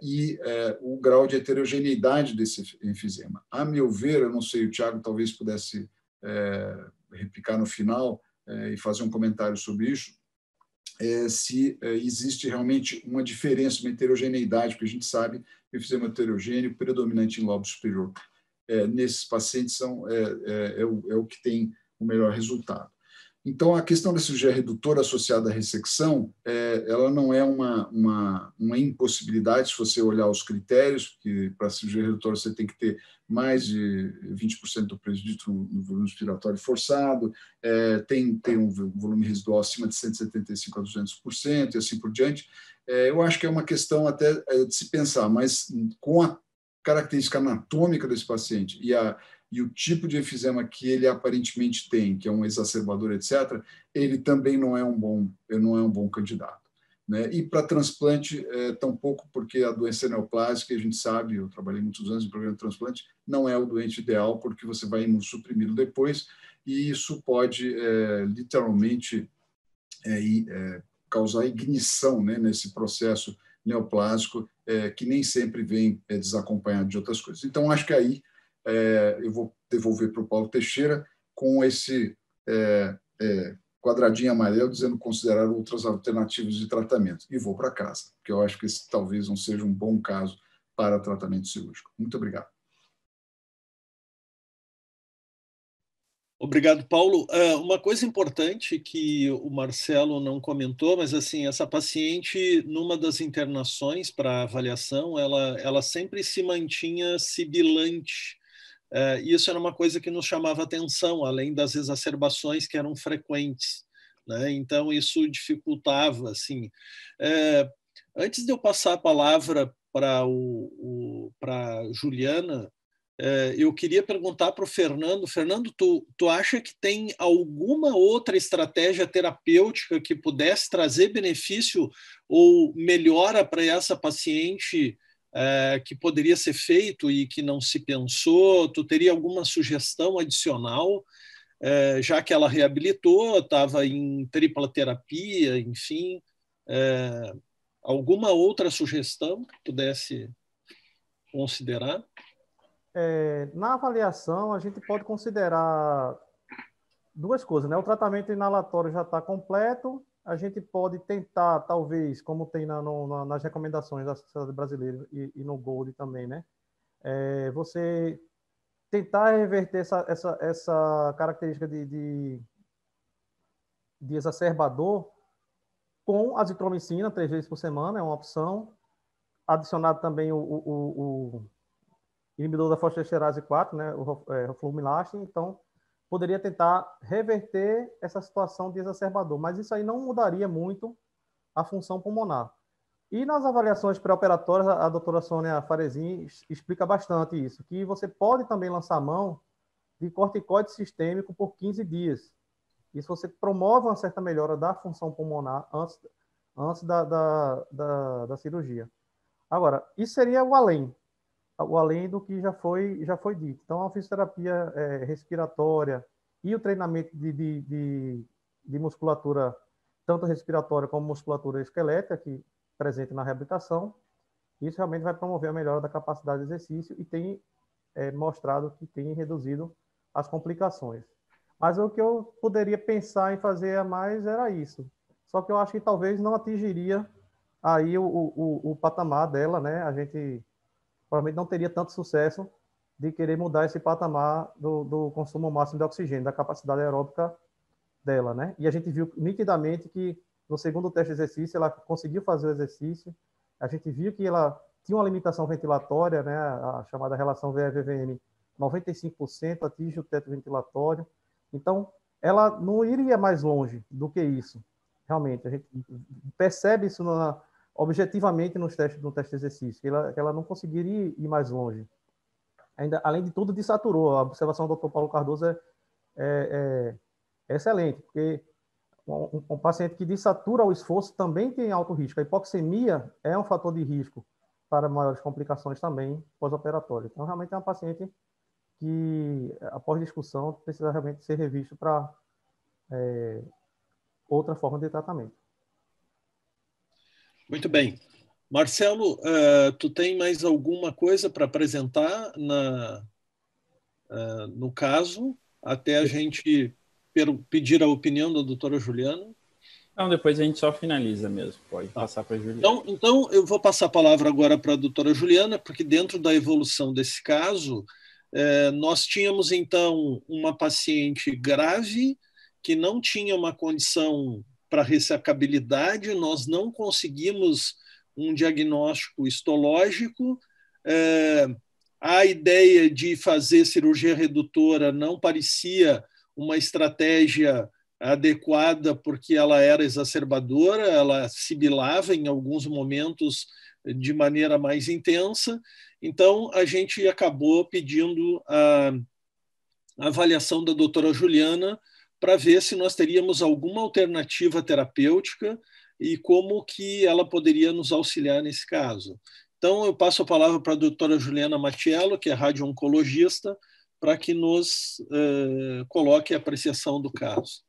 e o grau de heterogeneidade desse enfisema. A meu ver, eu não sei, o Thiago talvez pudesse replicar no final e fazer um comentário sobre isso, se existe realmente uma diferença, uma heterogeneidade, porque a gente sabe que o enfisema heterogêneo, predominante em lobo superior, nesses pacientes é o que tem o melhor resultado. Então, a questão da cirurgia redutora associada à ressecção, ela não é uma impossibilidade se você olhar os critérios, porque para a cirurgia redutora você tem que ter mais de 20% do prejuízo no volume respiratório forçado, tem um volume residual acima de 175% a 200% e assim por diante. Eu acho que é uma questão até de se pensar, mas com a característica anatômica desse paciente e o tipo de efizema que ele aparentemente tem, que é um exacerbador, etc., ele também não é um bom candidato. Né? E para transplante, tampouco, porque a doença neoplásica, a gente sabe, eu trabalhei muitos anos em programa de transplante, não é o doente ideal, porque você vai imunossuprimi-lo depois, e isso pode, literalmente, causar ignição, né, nesse processo neoplásico, que nem sempre vem desacompanhado de outras coisas. Então, acho que aí eu vou devolver para o Paulo Teixeira com esse quadradinho amarelo dizendo considerar outras alternativas de tratamento. E vou para casa, porque eu acho que esse talvez não seja um bom caso para tratamento cirúrgico. Muito obrigado. Obrigado, Paulo. Uma coisa importante que o Marcelo não comentou, mas assim, essa paciente, numa das internações para avaliação, ela sempre se mantinha sibilante. Isso era uma coisa que nos chamava atenção, além das exacerbações que eram frequentes, né? Então, isso dificultava. Assim. Antes de eu passar a palavra para Juliana, eu queria perguntar para o Fernando. Fernando, tu acha que tem alguma outra estratégia terapêutica que pudesse trazer benefício ou melhora para essa paciente que poderia ser feito e que não se pensou? Tu teria alguma sugestão adicional, já que ela reabilitou, estava em tripla terapia, enfim, alguma outra sugestão que pudesse considerar? Na avaliação, a gente pode considerar duas coisas, né? O tratamento inalatório já está completo, a gente pode tentar, talvez, como tem nas recomendações da Sociedade Brasileira e no GOLD também, né? Você tentar reverter essa característica de exacerbador com azitromicina 3 vezes por semana, é uma opção. Adicionado também o inibidor da fosfatiesterase 4, né, o roflumilast. Então, poderia tentar reverter essa situação de exacerbador, mas isso aí não mudaria muito a função pulmonar. E nas avaliações pré-operatórias, a doutora Sônia Farezin explica bastante isso, que você pode também lançar mão de corticoide sistêmico por 15 dias. Isso você promove uma certa melhora da função pulmonar antes da cirurgia. Agora, isso seria o além do que já foi dito. Então, a fisioterapia respiratória e o treinamento de musculatura, tanto respiratória como musculatura esquelética, que presente na reabilitação, isso realmente vai promover a melhora da capacidade de exercício e tem mostrado que tem reduzido as complicações. Mas o que eu poderia pensar em fazer a mais era isso. Só que eu acho que talvez não atingiria aí o patamar dela, né? A gente provavelmente não teria tanto sucesso de querer mudar esse patamar do consumo máximo de oxigênio, da capacidade aeróbica dela, né? E a gente viu nitidamente que no segundo teste de exercício ela conseguiu fazer o exercício, a gente viu que ela tinha uma limitação ventilatória, né? A chamada relação VE-VVM, 95% atinge o teto ventilatório. Então, ela não iria mais longe do que isso, realmente. A gente percebe isso objetivamente no teste de exercício, que ela não conseguiria ir mais longe. Ainda, além de tudo, desaturou. A observação do Dr. Paulo Cardoso é excelente, porque um paciente que desatura o esforço também tem alto risco. A hipoxemia é um fator de risco para maiores complicações também pós-operatório. Então, realmente é uma paciente que, após discussão, precisa realmente ser revisto para outra forma de tratamento. Muito bem. Marcelo, tu tem mais alguma coisa para apresentar no caso, até a gente pedir a opinião da doutora Juliana? Não, depois a gente só finaliza mesmo, pode passar para a Juliana. Então, eu vou passar a palavra agora para a doutora Juliana, porque dentro da evolução desse caso, nós tínhamos, então, uma paciente grave que não tinha uma condição para ressecabilidade, nós não conseguimos um diagnóstico histológico, a ideia de fazer cirurgia redutora não parecia uma estratégia adequada, porque ela era exacerbadora, ela sibilava em alguns momentos de maneira mais intensa. Então, a gente acabou pedindo a avaliação da doutora Juliana para ver se nós teríamos alguma alternativa terapêutica e como que ela poderia nos auxiliar nesse caso. Então, eu passo a palavra para a doutora Juliana Matiello, que é radio-oncologista, para que nos coloque a apreciação do caso.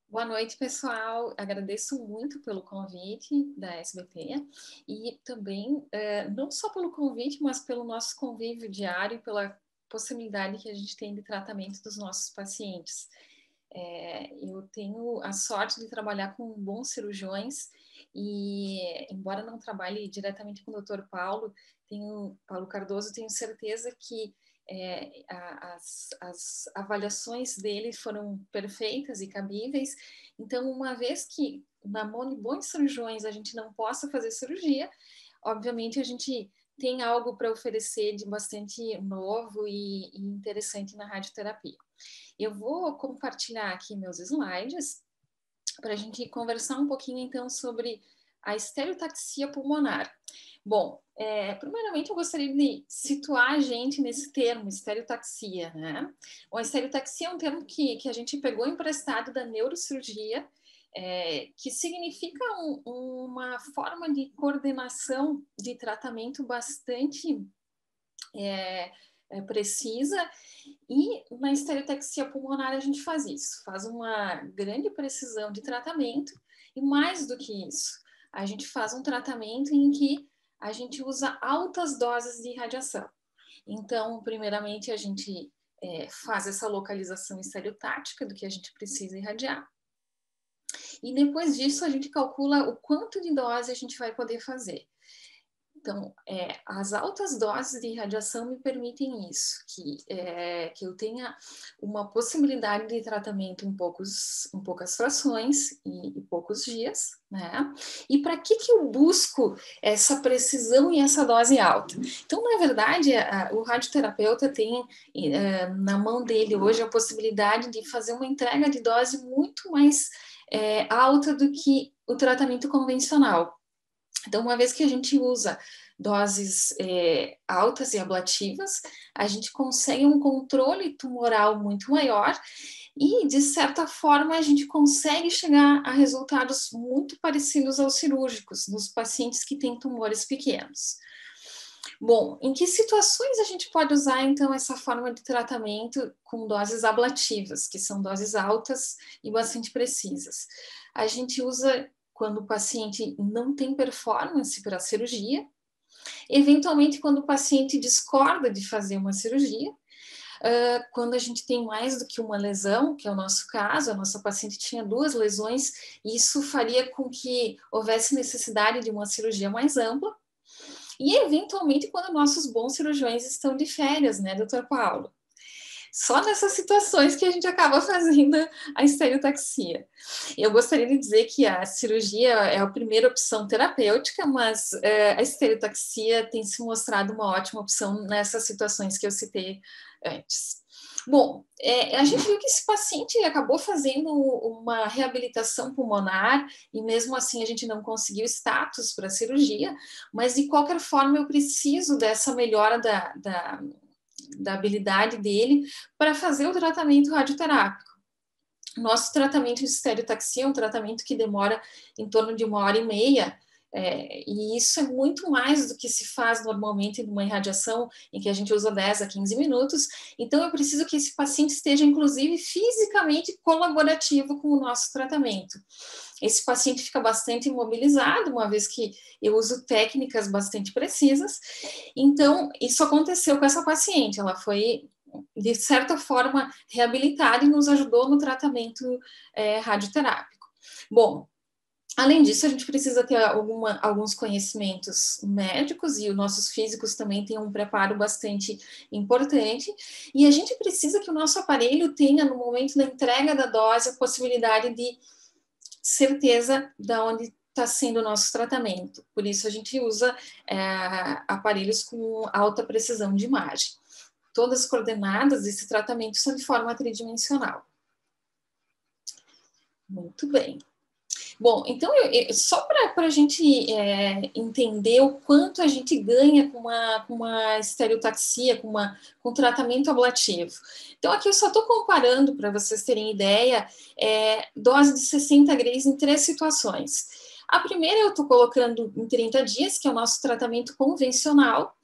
Boa noite, pessoal. Agradeço muito pelo convite da SBT e também, não só pelo convite, mas pelo nosso convívio diário, pela possibilidade que a gente tem de tratamento dos nossos pacientes. Eu tenho a sorte de trabalhar com bons cirurgiões e, embora não trabalhe diretamente com o Dr. Paulo Cardoso, tenho certeza que as avaliações dele foram perfeitas e cabíveis. Então, uma vez que na mão de bons cirurgiões a gente não possa fazer cirurgia, obviamente a gente tem algo para oferecer de bastante novo e interessante na radioterapia. Eu vou compartilhar aqui meus slides para a gente conversar um pouquinho então sobre a estereotaxia pulmonar. Bom, primeiramente eu gostaria de situar a gente nesse termo, estereotaxia, né? Bom, a estereotaxia é um termo que a gente pegou emprestado da neurocirurgia, que significa uma forma de coordenação de tratamento bastante precisa, e na estereotaxia pulmonar a gente faz isso, faz uma grande precisão de tratamento, e mais do que isso, a gente faz um tratamento em que a gente usa altas doses de radiação. Então, primeiramente, a gente faz essa localização estereotática do que a gente precisa irradiar. E depois disso, a gente calcula o quanto de dose a gente vai poder fazer. Então, as altas doses de radiação me permitem isso, que eu tenha uma possibilidade de tratamento em poucas frações e poucos dias, né? E para que eu busco essa precisão e essa dose alta? Então, na verdade, o radioterapeuta tem na mão dele hoje a possibilidade de fazer uma entrega de dose muito mais alta do que o tratamento convencional. Então, uma vez que a gente usa doses altas e ablativas, a gente consegue um controle tumoral muito maior e, de certa forma, a gente consegue chegar a resultados muito parecidos aos cirúrgicos nos pacientes que têm tumores pequenos. Bom, em que situações a gente pode usar, então, essa forma de tratamento com doses ablativas, que são doses altas e bastante precisas? A gente usa quando o paciente não tem performance para a cirurgia, eventualmente quando o paciente discorda de fazer uma cirurgia, quando a gente tem mais do que uma lesão, que é o nosso caso, a nossa paciente tinha 2 lesões, e isso faria com que houvesse necessidade de uma cirurgia mais ampla, e eventualmente quando nossos bons cirurgiões estão de férias, né, Dr. Paulo? Só nessas situações que a gente acaba fazendo a estereotaxia. Eu gostaria de dizer que a cirurgia é a primeira opção terapêutica, mas a estereotaxia tem se mostrado uma ótima opção nessas situações que eu citei antes. Bom, a gente viu que esse paciente acabou fazendo uma reabilitação pulmonar e mesmo assim a gente não conseguiu status para a cirurgia, mas de qualquer forma eu preciso dessa melhora da habilidade dele para fazer o tratamento radioterápico. Nosso tratamento de estereotaxia é um tratamento que demora em torno de 1h30, e isso é muito mais do que se faz normalmente numa irradiação em que a gente usa 10 a 15 minutos, então eu preciso que esse paciente esteja, inclusive, fisicamente colaborativo com o nosso tratamento. Esse paciente fica bastante imobilizado, uma vez que eu uso técnicas bastante precisas, então isso aconteceu com essa paciente, ela foi, de certa forma, reabilitada e nos ajudou no tratamento radioterápico. Bom, Além disso, a gente precisa ter alguns conhecimentos médicos, e os nossos físicos também têm um preparo bastante importante, e a gente precisa que o nosso aparelho tenha, no momento da entrega da dose, a possibilidade de certeza de onde está sendo o nosso tratamento. Por isso, a gente usa aparelhos com alta precisão de imagem. Todas as coordenadas desse tratamento são de forma tridimensional. Muito bem. Bom, então, só para a gente entender o quanto a gente ganha com uma estereotaxia, com tratamento ablativo. Então, aqui eu só estou comparando, para vocês terem ideia, dose de 60 grays em 3 situações. A primeira eu estou colocando em 30 dias, que é o nosso tratamento convencional,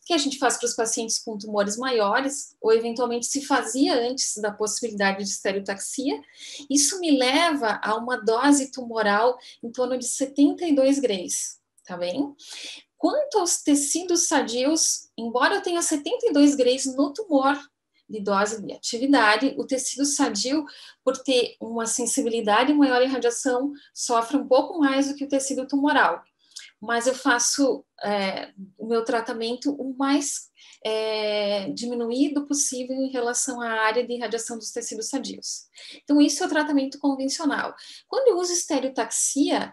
que a gente faz para os pacientes com tumores maiores, ou eventualmente se fazia antes da possibilidade de estereotaxia. Isso me leva a uma dose tumoral em torno de 72 grays, tá bem? Quanto aos tecidos sadios, embora eu tenha 72 grays no tumor de dose de atividade, o tecido sadio, por ter uma sensibilidade maior em radiação, sofre um pouco mais do que o tecido tumoral. Mas eu faço o meu tratamento o mais diminuído possível em relação à área de radiação dos tecidos sadios. Então, isso é o tratamento convencional. Quando eu uso estereotaxia,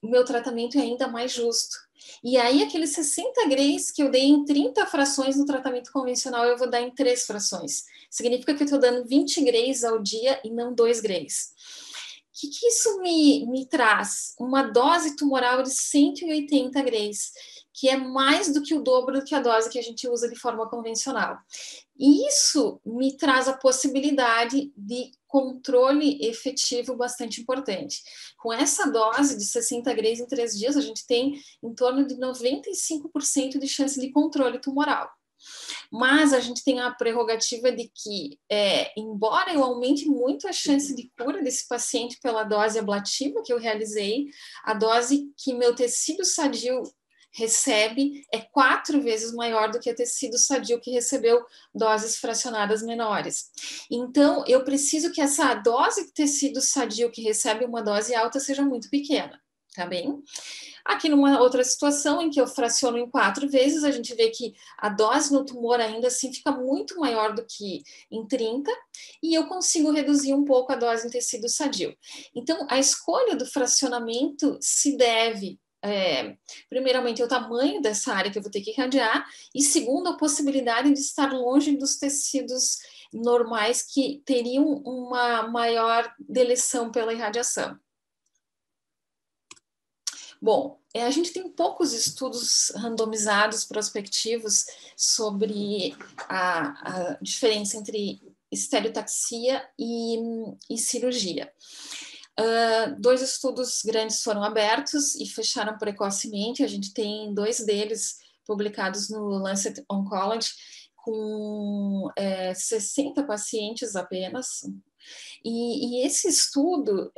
o meu tratamento é ainda mais justo. E aí, aqueles 60 grays que eu dei em 30 frações no tratamento convencional, eu vou dar em 3 frações. Significa que eu estou dando 20 grays ao dia e não 2 grays. O que isso me traz? Uma dose tumoral de 180 grays, que é mais do que o dobro do que a dose que a gente usa de forma convencional. E isso me traz a possibilidade de controle efetivo bastante importante. Com essa dose de 60 grays em 3 dias, a gente tem em torno de 95% de chance de controle tumoral. Mas a gente tem a prerrogativa de que, embora eu aumente muito a chance de cura desse paciente pela dose ablativa que eu realizei, a dose que meu tecido sadio recebe é 4 vezes maior do que o tecido sadio que recebeu doses fracionadas menores. Então, eu preciso que essa dose de tecido sadio que recebe uma dose alta seja muito pequena, tá bem? Aqui, numa outra situação em que eu fraciono em 4 vezes, a gente vê que a dose no tumor ainda assim fica muito maior do que em 30, e eu consigo reduzir um pouco a dose em tecido sadio. Então, a escolha do fracionamento se deve, primeiramente, ao tamanho dessa área que eu vou ter que irradiar, e segundo, a possibilidade de estar longe dos tecidos normais que teriam uma maior deleção pela irradiação. Bom, a gente tem poucos estudos randomizados prospectivos sobre a diferença entre estereotaxia e cirurgia. 2 estudos grandes foram abertos e fecharam precocemente. A gente tem 2 deles publicados no Lancet Oncology, com 60 pacientes apenas. E esse estudo,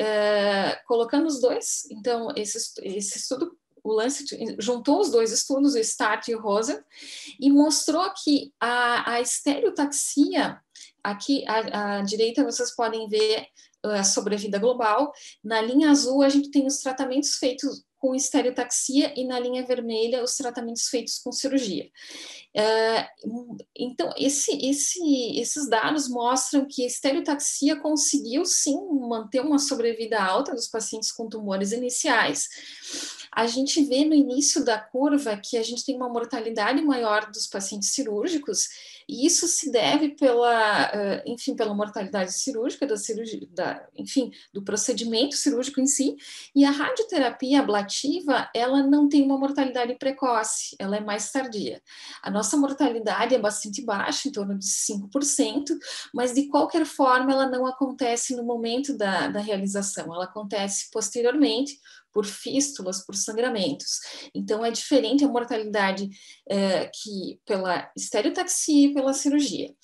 colocando os dois, então, esse estudo, o Lancet juntou os 2 estudos, o START e o Rosen, e mostrou que a estereotaxia, aqui à direita vocês podem ver a sobrevida global, na linha azul a gente tem os tratamentos feitos com estereotaxia e na linha vermelha os tratamentos feitos com cirurgia. Então, esses dados mostram que a estereotaxia conseguiu, sim, manter uma sobrevida alta dos pacientes com tumores iniciais. A gente vê no início da curva que a gente tem uma mortalidade maior dos pacientes cirúrgicos, e isso se deve pela mortalidade cirúrgica, do procedimento cirúrgico em si, e a radioterapia ablativa, ela não tem uma mortalidade precoce, ela é mais tardia. A nossa mortalidade é bastante baixa, em torno de 5%, mas de qualquer forma ela não acontece no momento da realização, ela acontece posteriormente, por fístulas, por sangramentos. Então, é diferente a mortalidade que pela estereotaxia e pela cirurgia.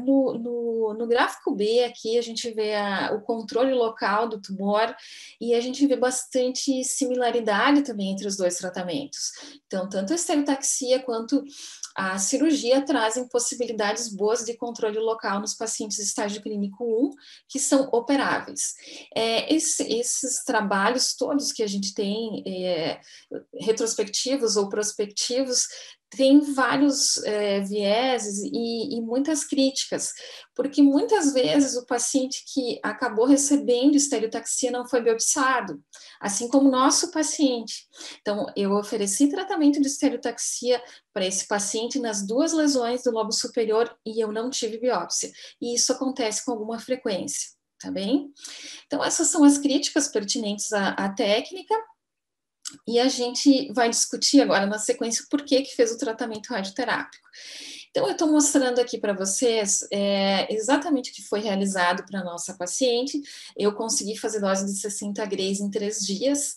No gráfico B aqui a gente vê o controle local do tumor e a gente vê bastante similaridade também entre os dois tratamentos. Então, tanto a estereotaxia quanto a cirurgia trazem possibilidades boas de controle local nos pacientes de estágio clínico 1, que são operáveis. Esses trabalhos todos que a gente tem, retrospectivos ou prospectivos, tem vários vieses e muitas críticas, porque muitas vezes o paciente que acabou recebendo estereotaxia não foi biopsiado, assim como o nosso paciente. Então, eu ofereci tratamento de estereotaxia para esse paciente nas 2 lesões do lobo superior e eu não tive biópsia. E isso acontece com alguma frequência, tá bem? Então, essas são as críticas pertinentes à técnica. E a gente vai discutir agora na sequência por que fez o tratamento radioterápico. Então, eu estou mostrando aqui para vocês exatamente o que foi realizado para a nossa paciente. Eu consegui fazer dose de 60 grays em 3 dias.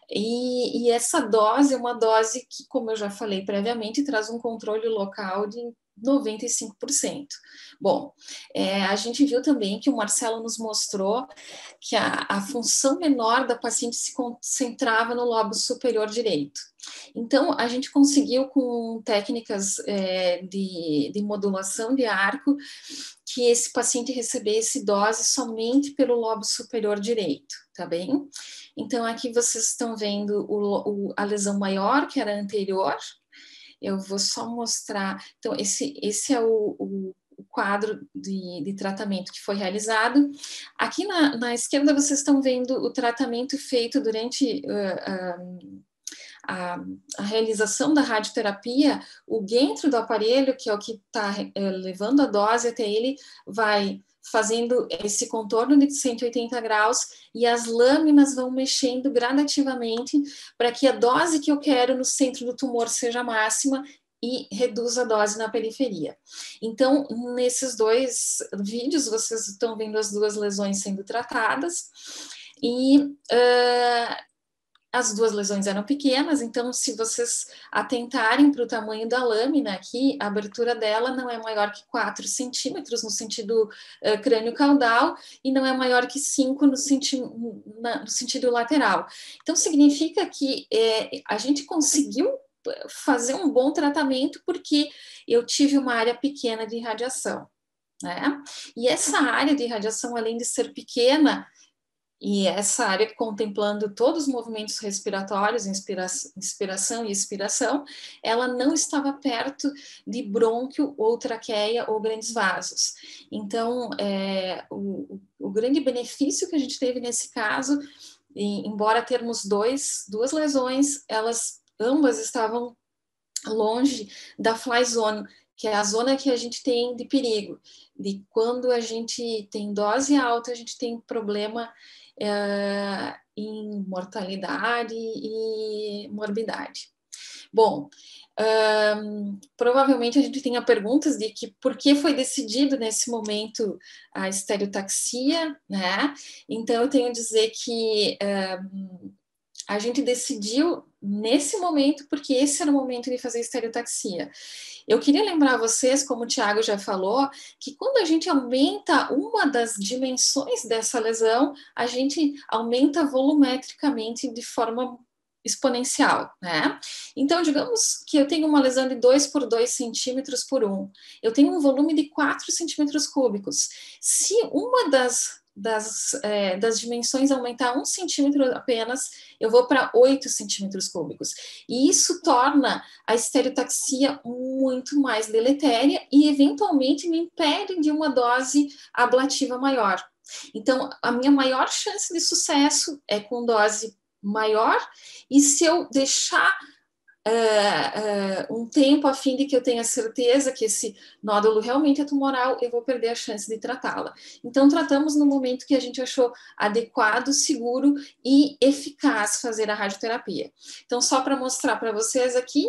E essa dose é uma dose que, como eu já falei previamente, traz um controle local de 95%. Bom, a gente viu também que o Marcelo nos mostrou que a função menor da paciente se concentrava no lobo superior direito. Então, a gente conseguiu, com técnicas de modulação de arco, que esse paciente recebesse dose somente pelo lobo superior direito, tá bem? Então, aqui vocês estão vendo a lesão maior, que era a anterior. Eu vou só mostrar. Então, esse é o quadro de tratamento que foi realizado. Aqui na esquerda vocês estão vendo o tratamento feito durante a realização da radioterapia. O dentro do aparelho, que é o que está levando a dose até ele, vai fazendo esse contorno de 180 graus e as lâminas vão mexendo gradativamente para que a dose que eu quero no centro do tumor seja máxima e reduza a dose na periferia. Então, nesses 2 vídeos, vocês estão vendo as 2 lesões sendo tratadas e as 2 lesões eram pequenas, então se vocês atentarem para o tamanho da lâmina aqui, a abertura dela não é maior que 4 centímetros no sentido crânio-caudal e não é maior que 5 no sentido lateral. Então significa que a gente conseguiu fazer um bom tratamento porque eu tive uma área pequena de irradiação, né? E essa área de irradiação, além de ser pequena, e essa área contemplando todos os movimentos respiratórios, inspiração e expiração, ela não estava perto de brônquio ou traqueia ou grandes vasos. Então, o grande benefício que a gente teve nesse caso, embora termos 2 lesões, ambas estavam longe da fly zone, que é a zona que a gente tem de perigo. De quando a gente tem dose alta, a gente tem problema em mortalidade e morbidade. Bom, provavelmente a gente tenha perguntas de que por que foi decidido nesse momento a estereotaxia, né? Então eu tenho a dizer que a gente decidiu nesse momento porque esse era o momento de fazer estereotaxia. Eu queria lembrar a vocês, como o Thiago já falou, que quando a gente aumenta uma das dimensões dessa lesão, a gente aumenta volumetricamente de forma exponencial, né? Então, digamos que eu tenho uma lesão de 2 por 2 centímetros por 1. Eu tenho um volume de 4 centímetros cúbicos. Se uma das dimensões aumentar 1 centímetro apenas, eu vou para 8 centímetros cúbicos. E isso torna a estereotaxia muito mais deletéria e, eventualmente, me impede de uma dose ablativa maior. Então, a minha maior chance de sucesso é com dose maior, e se eu deixar um tempo a fim de que eu tenha certeza que esse nódulo realmente é tumoral, eu vou perder a chance de tratá-la. Então, tratamos no momento que a gente achou adequado, seguro e eficaz fazer a radioterapia. Então, só para mostrar para vocês aqui,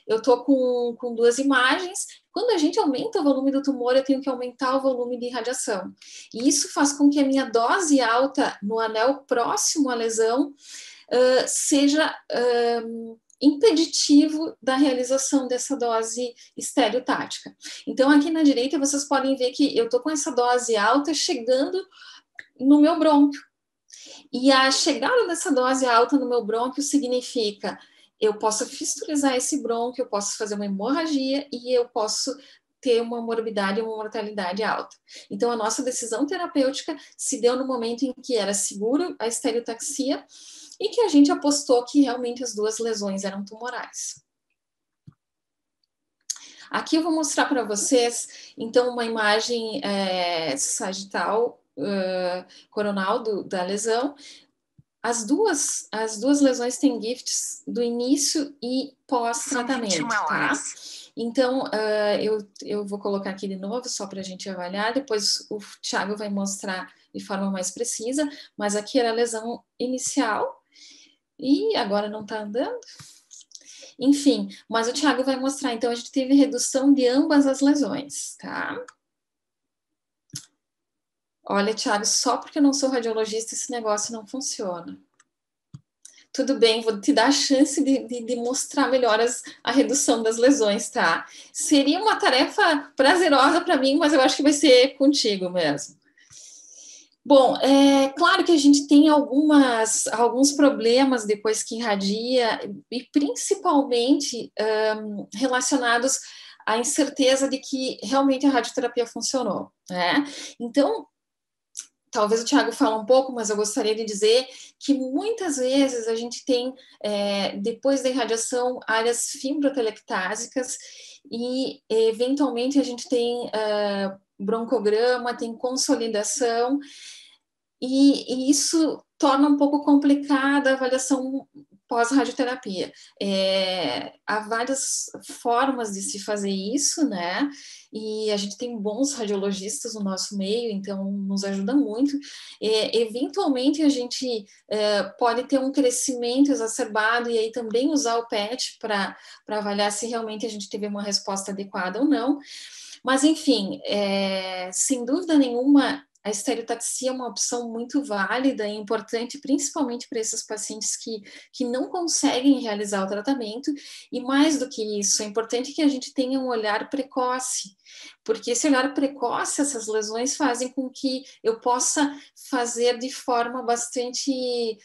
eu estou com 2 imagens. Quando a gente aumenta o volume do tumor, eu tenho que aumentar o volume de irradiação. E isso faz com que a minha dose alta no anel próximo à lesão seja impeditivo da realização dessa dose estereotática. Então, aqui na direita, vocês podem ver que eu estou com essa dose alta chegando no meu brônquio. E a chegada dessa dose alta no meu brônquio significa eu posso fistulizar esse brônquio, eu posso fazer uma hemorragia e eu posso ter uma morbidade e uma mortalidade alta. Então, a nossa decisão terapêutica se deu no momento em que era seguro a estereotaxia e que a gente apostou que realmente as duas lesões eram tumorais. Aqui eu vou mostrar para vocês, então, uma imagem sagital coronal da lesão. As duas lesões têm gifts do início e pós-tratamento, tá? Então, eu vou colocar aqui de novo, só para a gente avaliar, depois o Thiago vai mostrar de forma mais precisa, mas aqui era a lesão inicial, e agora não está andando. Enfim, mas o Thiago vai mostrar, então a gente teve redução de ambas as lesões, tá? Olha, Thiago, só porque eu não sou radiologista esse negócio não funciona. Tudo bem, vou te dar a chance de mostrar melhor a redução das lesões, tá? Seria uma tarefa prazerosa para mim, mas eu acho que vai ser contigo mesmo. Bom, é claro que a gente tem alguns problemas depois que irradia, e principalmente relacionados à incerteza de que realmente a radioterapia funcionou, né? Então, talvez o Thiago fale um pouco, mas eu gostaria de dizer que muitas vezes a gente tem, depois da irradiação, áreas fibrotelectásicas e, eventualmente, a gente tem broncograma, tem consolidação, e isso torna um pouco complicada a avaliação pós-radioterapia. Há várias formas de se fazer isso, né? E a gente tem bons radiologistas no nosso meio, então nos ajuda muito. Eventualmente a gente pode ter um crescimento exacerbado e aí também usar o PET para avaliar se realmente a gente teve uma resposta adequada ou não. Mas, enfim, sem dúvida nenhuma, a estereotaxia é uma opção muito válida e importante, principalmente para esses pacientes que não conseguem realizar o tratamento. E mais do que isso, é importante que a gente tenha um olhar precoce, porque esse olhar precoce, essas lesões fazem com que eu possa fazer de forma com bastante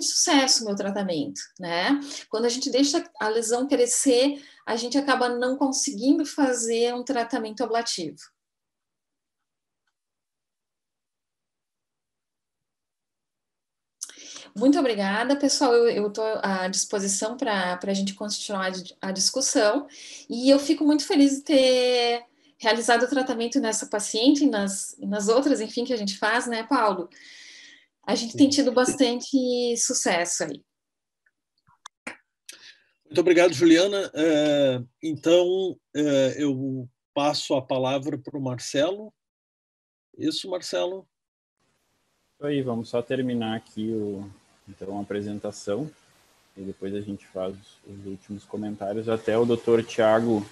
sucesso o meu tratamento, né? Quando a gente deixa a lesão crescer, a gente acaba não conseguindo fazer um tratamento ablativo. Muito obrigada, pessoal. Eu estou à disposição para a gente continuar a discussão. E eu fico muito feliz de ter realizado o tratamento nessa paciente e nas outras, enfim, que a gente faz, né, Paulo? A gente tem tido bastante sucesso aí. Muito obrigado, Juliana. Então, eu passo a palavra para o Marcelo. Isso, Marcelo? Aí, vamos só terminar aqui então, a apresentação e depois a gente faz os últimos comentários. Até o Dr. Thiago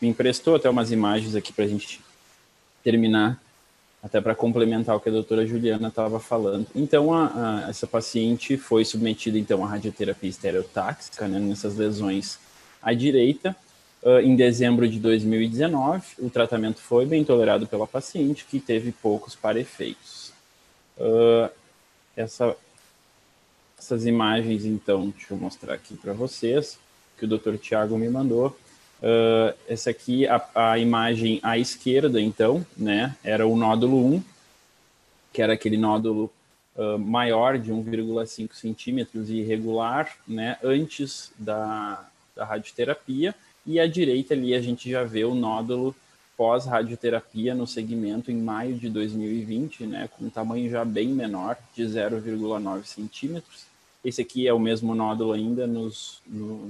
me emprestou até umas imagens aqui para a gente terminar, até para complementar o que a doutora Juliana estava falando. Então, essa paciente foi submetida então à radioterapia estereotáxica, né, nessas lesões à direita, em dezembro de 2019. O tratamento foi bem tolerado pela paciente, que teve poucos para-efeitos. Essas imagens, então, deixa eu mostrar aqui para vocês, que o Dr. Thiago me mandou. Essa aqui, a imagem à esquerda, então, né, era o nódulo 1, que era aquele nódulo maior de 1,5 centímetros e irregular, né, antes da radioterapia, e à direita ali a gente já vê o nódulo pós-radioterapia no segmento em maio de 2020, né, com um tamanho já bem menor, de 0,9 centímetros. Esse aqui é o mesmo nódulo ainda nos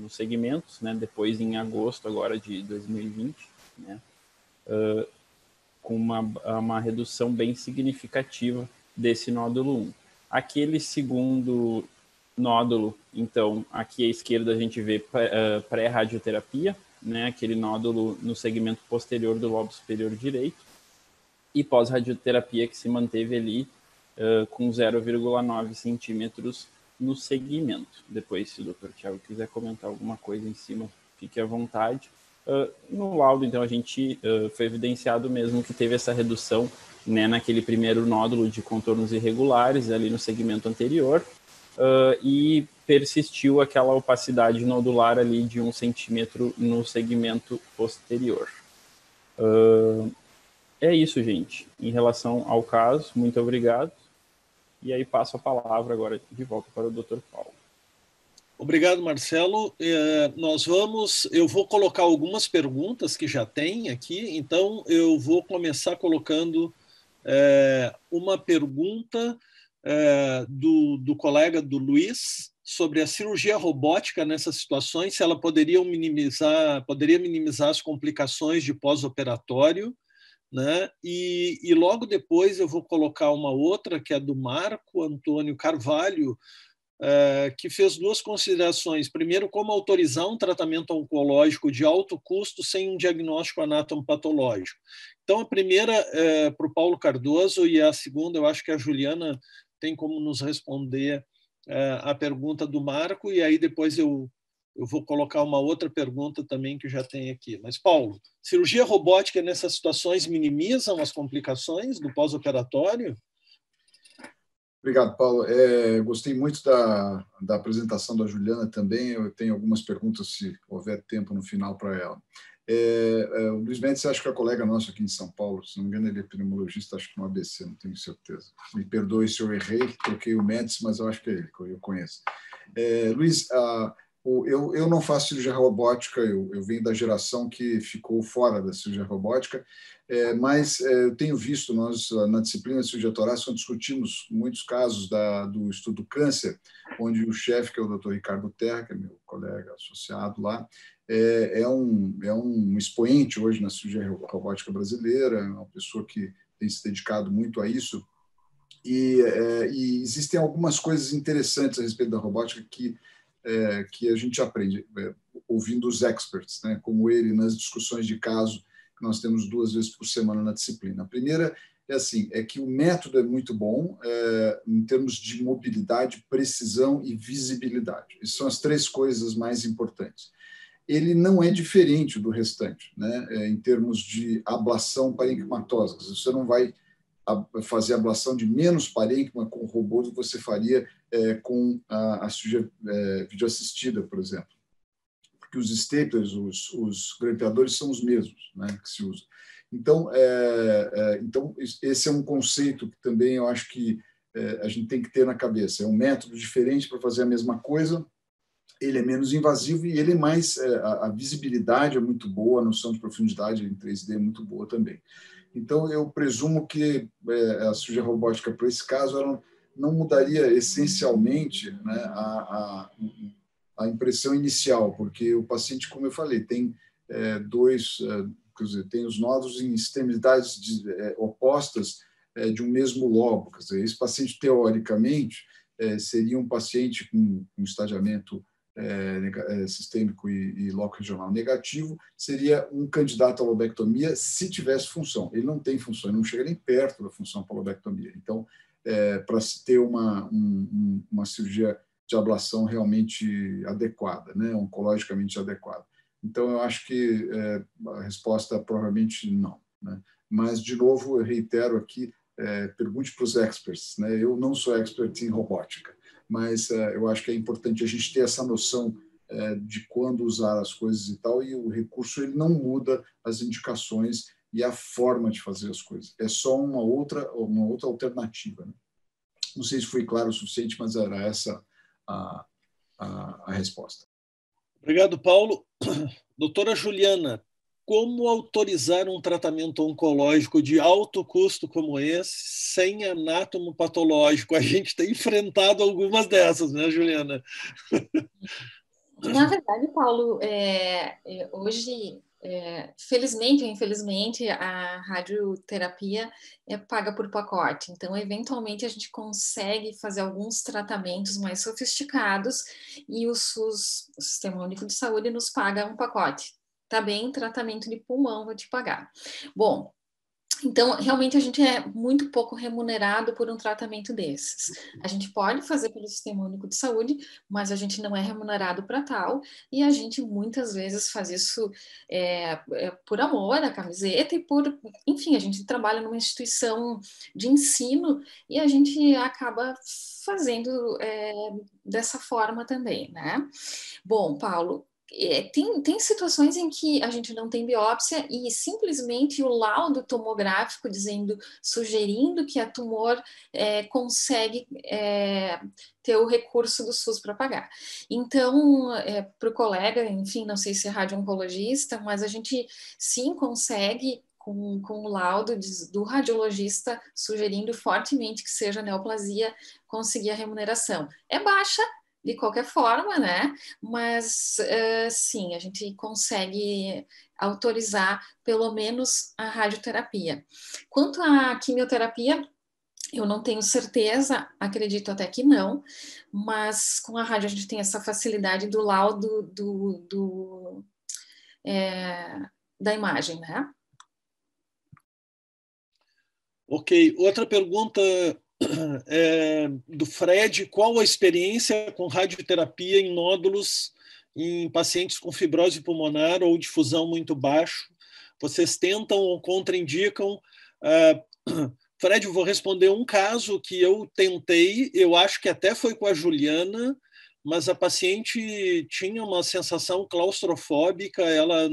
segmentos, né, depois em agosto agora de 2020, né, com uma redução bem significativa desse nódulo 1. Aquele segundo nódulo, então, aqui à esquerda a gente vê pré-radioterapia, né, aquele nódulo no segmento posterior do lobo superior direito, e pós-radioterapia que se manteve ali com 0,9 centímetros no segmento. Depois, se o Dr. Tiago quiser comentar alguma coisa em cima, fique à vontade. No laudo, então, a gente foi evidenciado mesmo que teve essa redução, né, naquele primeiro nódulo de contornos irregulares ali no segmento anterior, e persistiu aquela opacidade nodular ali de 1 centímetro no segmento posterior. É isso, gente. Em relação ao caso, muito obrigado. E aí passo a palavra agora de volta para o Dr. Paulo. Obrigado, Marcelo. Eu vou colocar algumas perguntas que já tem aqui, então eu vou começar colocando uma pergunta do colega do Luiz sobre a cirurgia robótica nessas situações, se ela poderia minimizar as complicações de pós-operatório, né? E logo depois eu vou colocar uma outra, que é do Marco Antônio Carvalho, que fez 2 considerações. Primeiro, como autorizar um tratamento oncológico de alto custo sem um diagnóstico anatomopatológico. Então, a primeira é para o Paulo Cardoso e a segunda, eu acho que a Juliana tem como nos responder a pergunta do Marco, e aí depois eu vou colocar uma outra pergunta também que já tem aqui. Mas, Paulo, cirurgia robótica nessas situações minimizam as complicações do pós-operatório? Obrigado, Paulo. Gostei muito da apresentação da Juliana também. Eu tenho algumas perguntas, se houver tempo no final, para ela. O Luiz Mendes, acho que é colega nosso aqui em São Paulo, se não me engano, ele é pneumologista, acho que no ABC, não tenho certeza. Me perdoe se eu errei, troquei o Mendes, mas eu acho que é ele, que eu conheço. Luiz, eu não faço cirurgia robótica, eu venho da geração que ficou fora da cirurgia robótica, mas eu tenho visto, nós na disciplina de cirurgia torácica, quando discutimos muitos casos do estudo do câncer, onde o chefe, que é o Dr. Ricardo Terra, que é meu colega associado lá, é um expoente hoje na cirurgia robótica brasileira, uma pessoa que tem se dedicado muito a isso, e existem algumas coisas interessantes a respeito da robótica que a gente aprende ouvindo os experts, né, como ele, nas discussões de caso que nós temos 2 vezes por semana na disciplina. A primeira é que o método é muito bom em termos de mobilidade, precisão e visibilidade. Essas são as 3 coisas mais importantes. Ele não é diferente do restante, né, em termos de ablação parenquimatosa. Você não vai fazer ablação de menos parênquima com o robô do que você faria com a cirurgia videoassistida, por exemplo. Porque os staplers, os grampeadores são os mesmos, né, que se usam. Então, esse é um conceito que também eu acho que a gente tem que ter na cabeça. É um método diferente para fazer a mesma coisa, ele é menos invasivo e ele é mais... a visibilidade é muito boa, a noção de profundidade em 3D é muito boa também. Então, eu presumo que a cirurgia robótica, para esse caso, ela não mudaria essencialmente, né, a impressão inicial, porque o paciente, como eu falei, tem tem os nódulos em extremidades opostas de um mesmo lobo. Quer dizer, esse paciente, teoricamente, seria um paciente com um estadiamento sistêmico e loco regional negativo, seria um candidato à lobectomia se tivesse função. Ele não tem função, ele não chega nem perto da função para a lobectomia. Então, para se ter uma cirurgia de ablação realmente adequada, né, oncologicamente adequada. Então, eu acho que a resposta provavelmente não, né? Mas, de novo, eu reitero aqui, pergunte para os experts, né? Eu não sou expert em robótica, mas eu acho que é importante a gente ter essa noção de quando usar as coisas e tal, e o recurso ele não muda as indicações e a forma de fazer as coisas. É só uma outra alternativa, né? Não sei se foi claro o suficiente, mas era essa a resposta. Obrigado, Paulo. Doutora Juliana, como autorizar um tratamento oncológico de alto custo como esse sem anátomo patológico? A gente tem enfrentado algumas dessas, né, Juliana? Na verdade, Paulo, hoje, felizmente ou infelizmente, a radioterapia é paga por pacote. Então, eventualmente, a gente consegue fazer alguns tratamentos mais sofisticados e o SUS, o Sistema Único de Saúde, nos paga um pacote. Tá bem, tratamento de pulmão vou te pagar. Bom, Então, realmente, a gente é muito pouco remunerado por um tratamento desses. A gente pode fazer pelo Sistema Único de Saúde, mas a gente não é remunerado para tal, e a gente muitas vezes faz isso por amor à camiseta e por, enfim, a gente trabalha numa instituição de ensino e a gente acaba fazendo dessa forma também, né? Bom, Paulo, tem situações em que a gente não tem biópsia e simplesmente o laudo tomográfico sugerindo que a tumor consegue ter o recurso do SUS para pagar. Então, para o colega, enfim, não sei se é radio-oncologista, mas a gente sim consegue com o laudo do radiologista sugerindo fortemente que seja neoplasia, conseguir a remuneração. É baixa, de qualquer forma, né? Mas sim, a gente consegue autorizar pelo menos a radioterapia. Quanto à quimioterapia, eu não tenho certeza, acredito até que não, mas com a rádio a gente tem essa facilidade do laudo da imagem, né? Ok, outra pergunta do Fred: qual a experiência com radioterapia em nódulos em pacientes com fibrose pulmonar ou difusão muito baixo? Vocês tentam ou contraindicam? Fred, eu vou responder um caso que eu tentei, eu acho que até foi com a Juliana, mas a paciente tinha uma sensação claustrofóbica, ela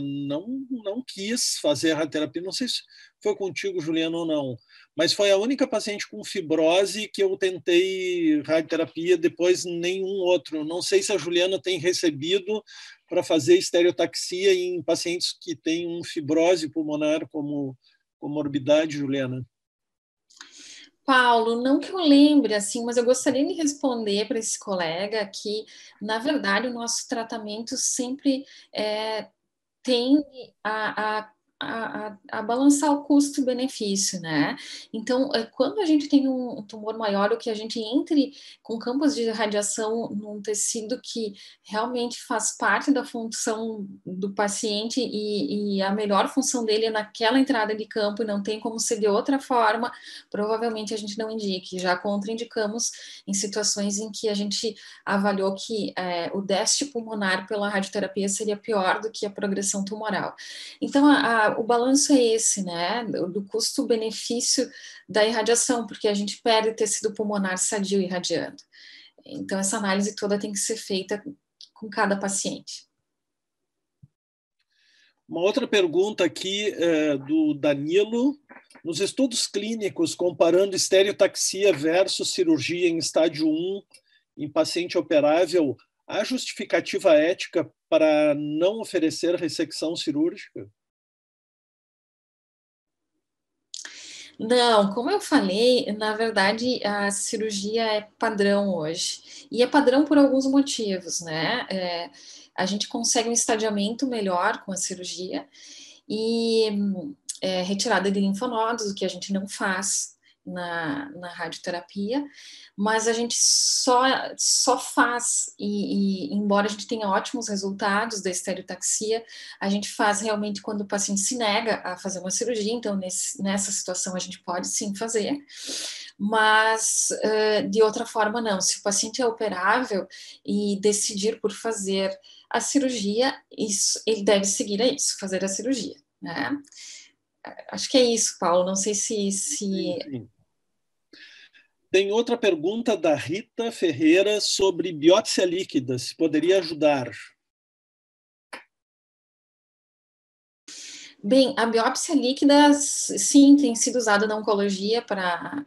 não quis fazer a radioterapia, não sei se foi contigo, Juliana, ou não, mas foi a única paciente com fibrose que eu tentei radioterapia, depois nenhum outro. Não sei se a Juliana tem recebido para fazer estereotaxia em pacientes que têm fibrose pulmonar como comorbidade, Juliana. Paulo, não que eu lembre, assim, mas eu gostaria de responder para esse colega que, na verdade, o nosso tratamento sempre tende a balançar o custo-benefício, né? Então, quando a gente tem um tumor maior, ou que a gente entre com campos de radiação num tecido que realmente faz parte da função do paciente e a melhor função dele é naquela entrada de campo e não tem como ser de outra forma, provavelmente a gente não indique. Já contraindicamos em situações em que a gente avaliou que o déficit pulmonar pela radioterapia seria pior do que a progressão tumoral. Então, o balanço é esse, né, do custo-benefício da irradiação, porque a gente perde tecido pulmonar sadio irradiando. Então, essa análise toda tem que ser feita com cada paciente. Uma outra pergunta aqui do Danilo: nos estudos clínicos, comparando estereotaxia versus cirurgia em estádio 1 em paciente operável, há justificativa ética para não oferecer ressecção cirúrgica? Não, como eu falei, na verdade a cirurgia é padrão hoje. E é padrão por alguns motivos, né? A gente consegue um estadiamento melhor com a cirurgia e retirada de linfonodos, o que a gente não faz na radioterapia, mas a gente só faz, e embora a gente tenha ótimos resultados da estereotaxia, a gente faz realmente quando o paciente se nega a fazer uma cirurgia, então nessa situação a gente pode sim fazer, mas de outra forma não. Se o paciente é operável e decidir por fazer a cirurgia, ele deve seguir a isso, fazer a cirurgia, né? Acho que é isso, Paulo. Não sei se... Sim. Tem outra pergunta da Rita Ferreira sobre biópsia líquida, se poderia ajudar. Bem, a biópsia líquida, sim, tem sido usada na oncologia para...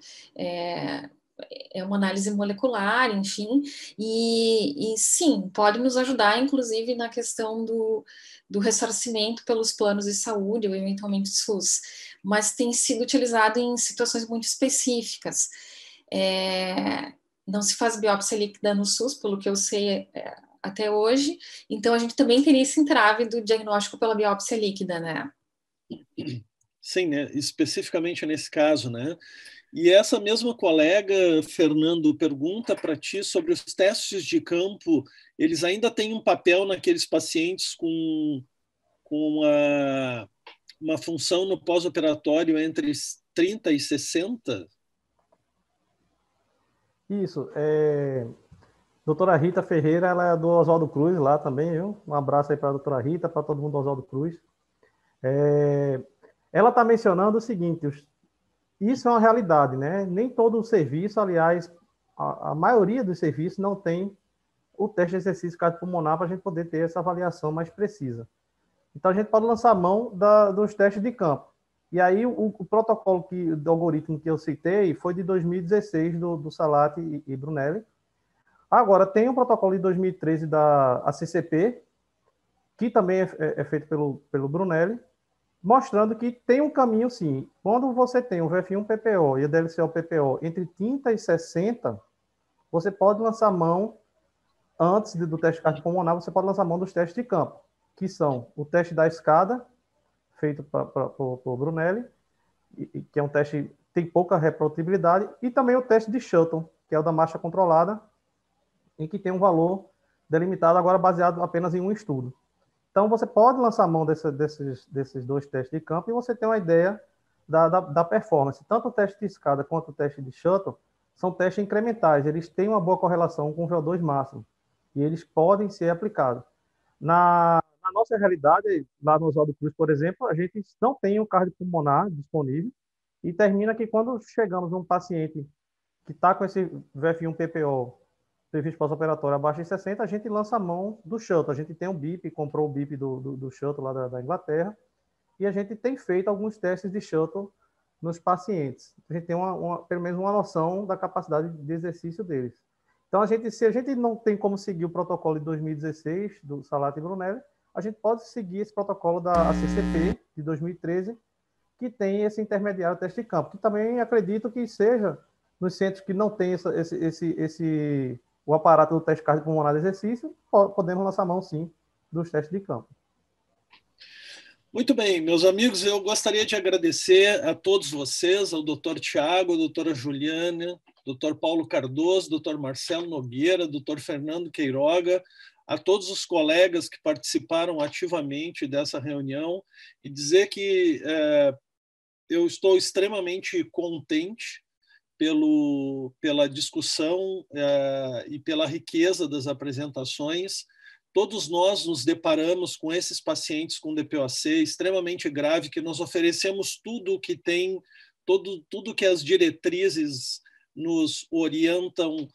É uma análise molecular, enfim, e sim, pode nos ajudar, inclusive, na questão do ressarcimento pelos planos de saúde ou eventualmente SUS, mas tem sido utilizado em situações muito específicas. Não se faz biópsia líquida no SUS, pelo que eu sei até hoje, então a gente também teria esse entrave do diagnóstico pela biópsia líquida, né? Sim, né? Especificamente nesse caso, né? E essa mesma colega, Fernando, pergunta para ti sobre os testes de campo. Eles ainda têm um papel naqueles pacientes com uma função no pós-operatório entre 30 e 60? Isso. Doutora Rita Ferreira, ela é do Oswaldo Cruz lá também, viu? Um abraço aí para a doutora Rita, para todo mundo do Oswaldo Cruz. Ela está mencionando o seguinte, isso é uma realidade, né? Nem todo o serviço, aliás, a maioria dos serviços não tem o teste de exercício cardiopulmonar para a gente poder ter essa avaliação mais precisa. Então, a gente pode lançar mão dos testes de campo. E aí, o protocolo do algoritmo que eu citei foi de 2016, do Salati e Brunelli. Agora, tem um protocolo de 2013 da ACCP, que também é feito pelo Brunelli, mostrando que tem um caminho, sim. Quando você tem o VF1 PPO e o DLCO PPO entre 30 e 60, você pode lançar mão, antes do teste cardiopulmonar, você pode lançar mão dos testes de campo, que são o teste da escada, feito por Brunelli, que é um teste que tem pouca reprodutibilidade, e também o teste de Shuttle, que é o da marcha controlada, em que tem um valor delimitado, agora baseado apenas em um estudo. Então, você pode lançar mão desses dois testes de campo e você tem uma ideia da performance. Tanto o teste de escada quanto o teste de Shuttle são testes incrementais, eles têm uma boa correlação com o VO2 máximo, e eles podem ser aplicados. Na nossa realidade, lá no Oswaldo Cruz, por exemplo, a gente não tem um cardiopulmonar disponível, e termina que quando chegamos num paciente que está com esse VF1 PPO, previsto pós-operatório abaixo de 60, a gente lança a mão do Shuttle. A gente tem um BIP, comprou o BIP do Shuttle lá da Inglaterra, e a gente tem feito alguns testes de Shuttle nos pacientes. A gente tem pelo menos uma noção da capacidade de exercício deles. Então, se a gente não tem como seguir o protocolo de 2016, do Salati e Brunelli, a gente pode seguir esse protocolo da ACCP, de 2013, que tem esse intermediário teste de campo, que também acredito que seja nos centros que não tem o aparato do teste cardiopulmonar de exercício, podemos lançar mão, sim, dos testes de campo. Muito bem, meus amigos, eu gostaria de agradecer a todos vocês, ao Dr. Tiago, a doutora Juliana, Dr. Paulo Cardoso, Dr. Marcelo Nogueira, Dr. Fernando Queiroga, a todos os colegas que participaram ativamente dessa reunião, e dizer que eu estou extremamente contente pela discussão e pela riqueza das apresentações. Todos nós nos deparamos com esses pacientes com DPOC extremamente grave, que nós oferecemos tudo o que tem, tudo que as diretrizes nos orientam,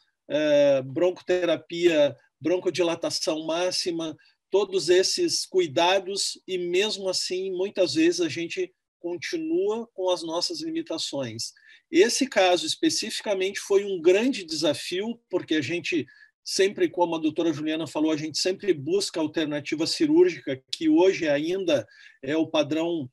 broncoterapia, broncodilatação máxima, todos esses cuidados, e mesmo assim, muitas vezes a gente continua com as nossas limitações. Esse caso especificamente foi um grande desafio, porque a gente sempre, como a doutora Juliana falou, a gente sempre busca alternativa cirúrgica, que hoje ainda é o padrão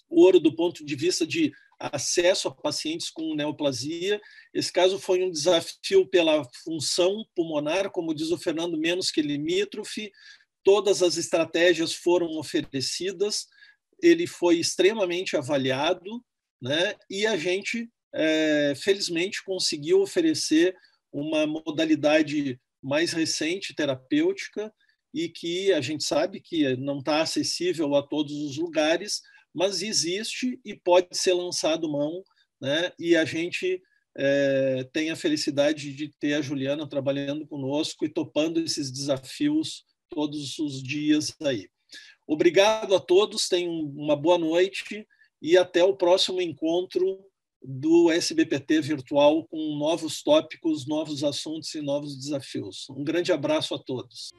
ouro do ponto de vista de acesso a pacientes com neoplasia. Esse caso foi um desafio pela função pulmonar, como diz o Fernando, menos que limítrofe. Todas as estratégias foram oferecidas, ele foi extremamente avaliado, né? E a gente, felizmente, conseguiu oferecer uma modalidade mais recente, terapêutica, e que a gente sabe que não está acessível a todos os lugares, mas existe e pode ser lançado mão, né? E a gente tem a felicidade de ter a Juliana trabalhando conosco e topando esses desafios todos os dias aí. Obrigado a todos, tenham uma boa noite e até o próximo encontro do SBPT virtual com novos tópicos, novos assuntos e novos desafios. Um grande abraço a todos.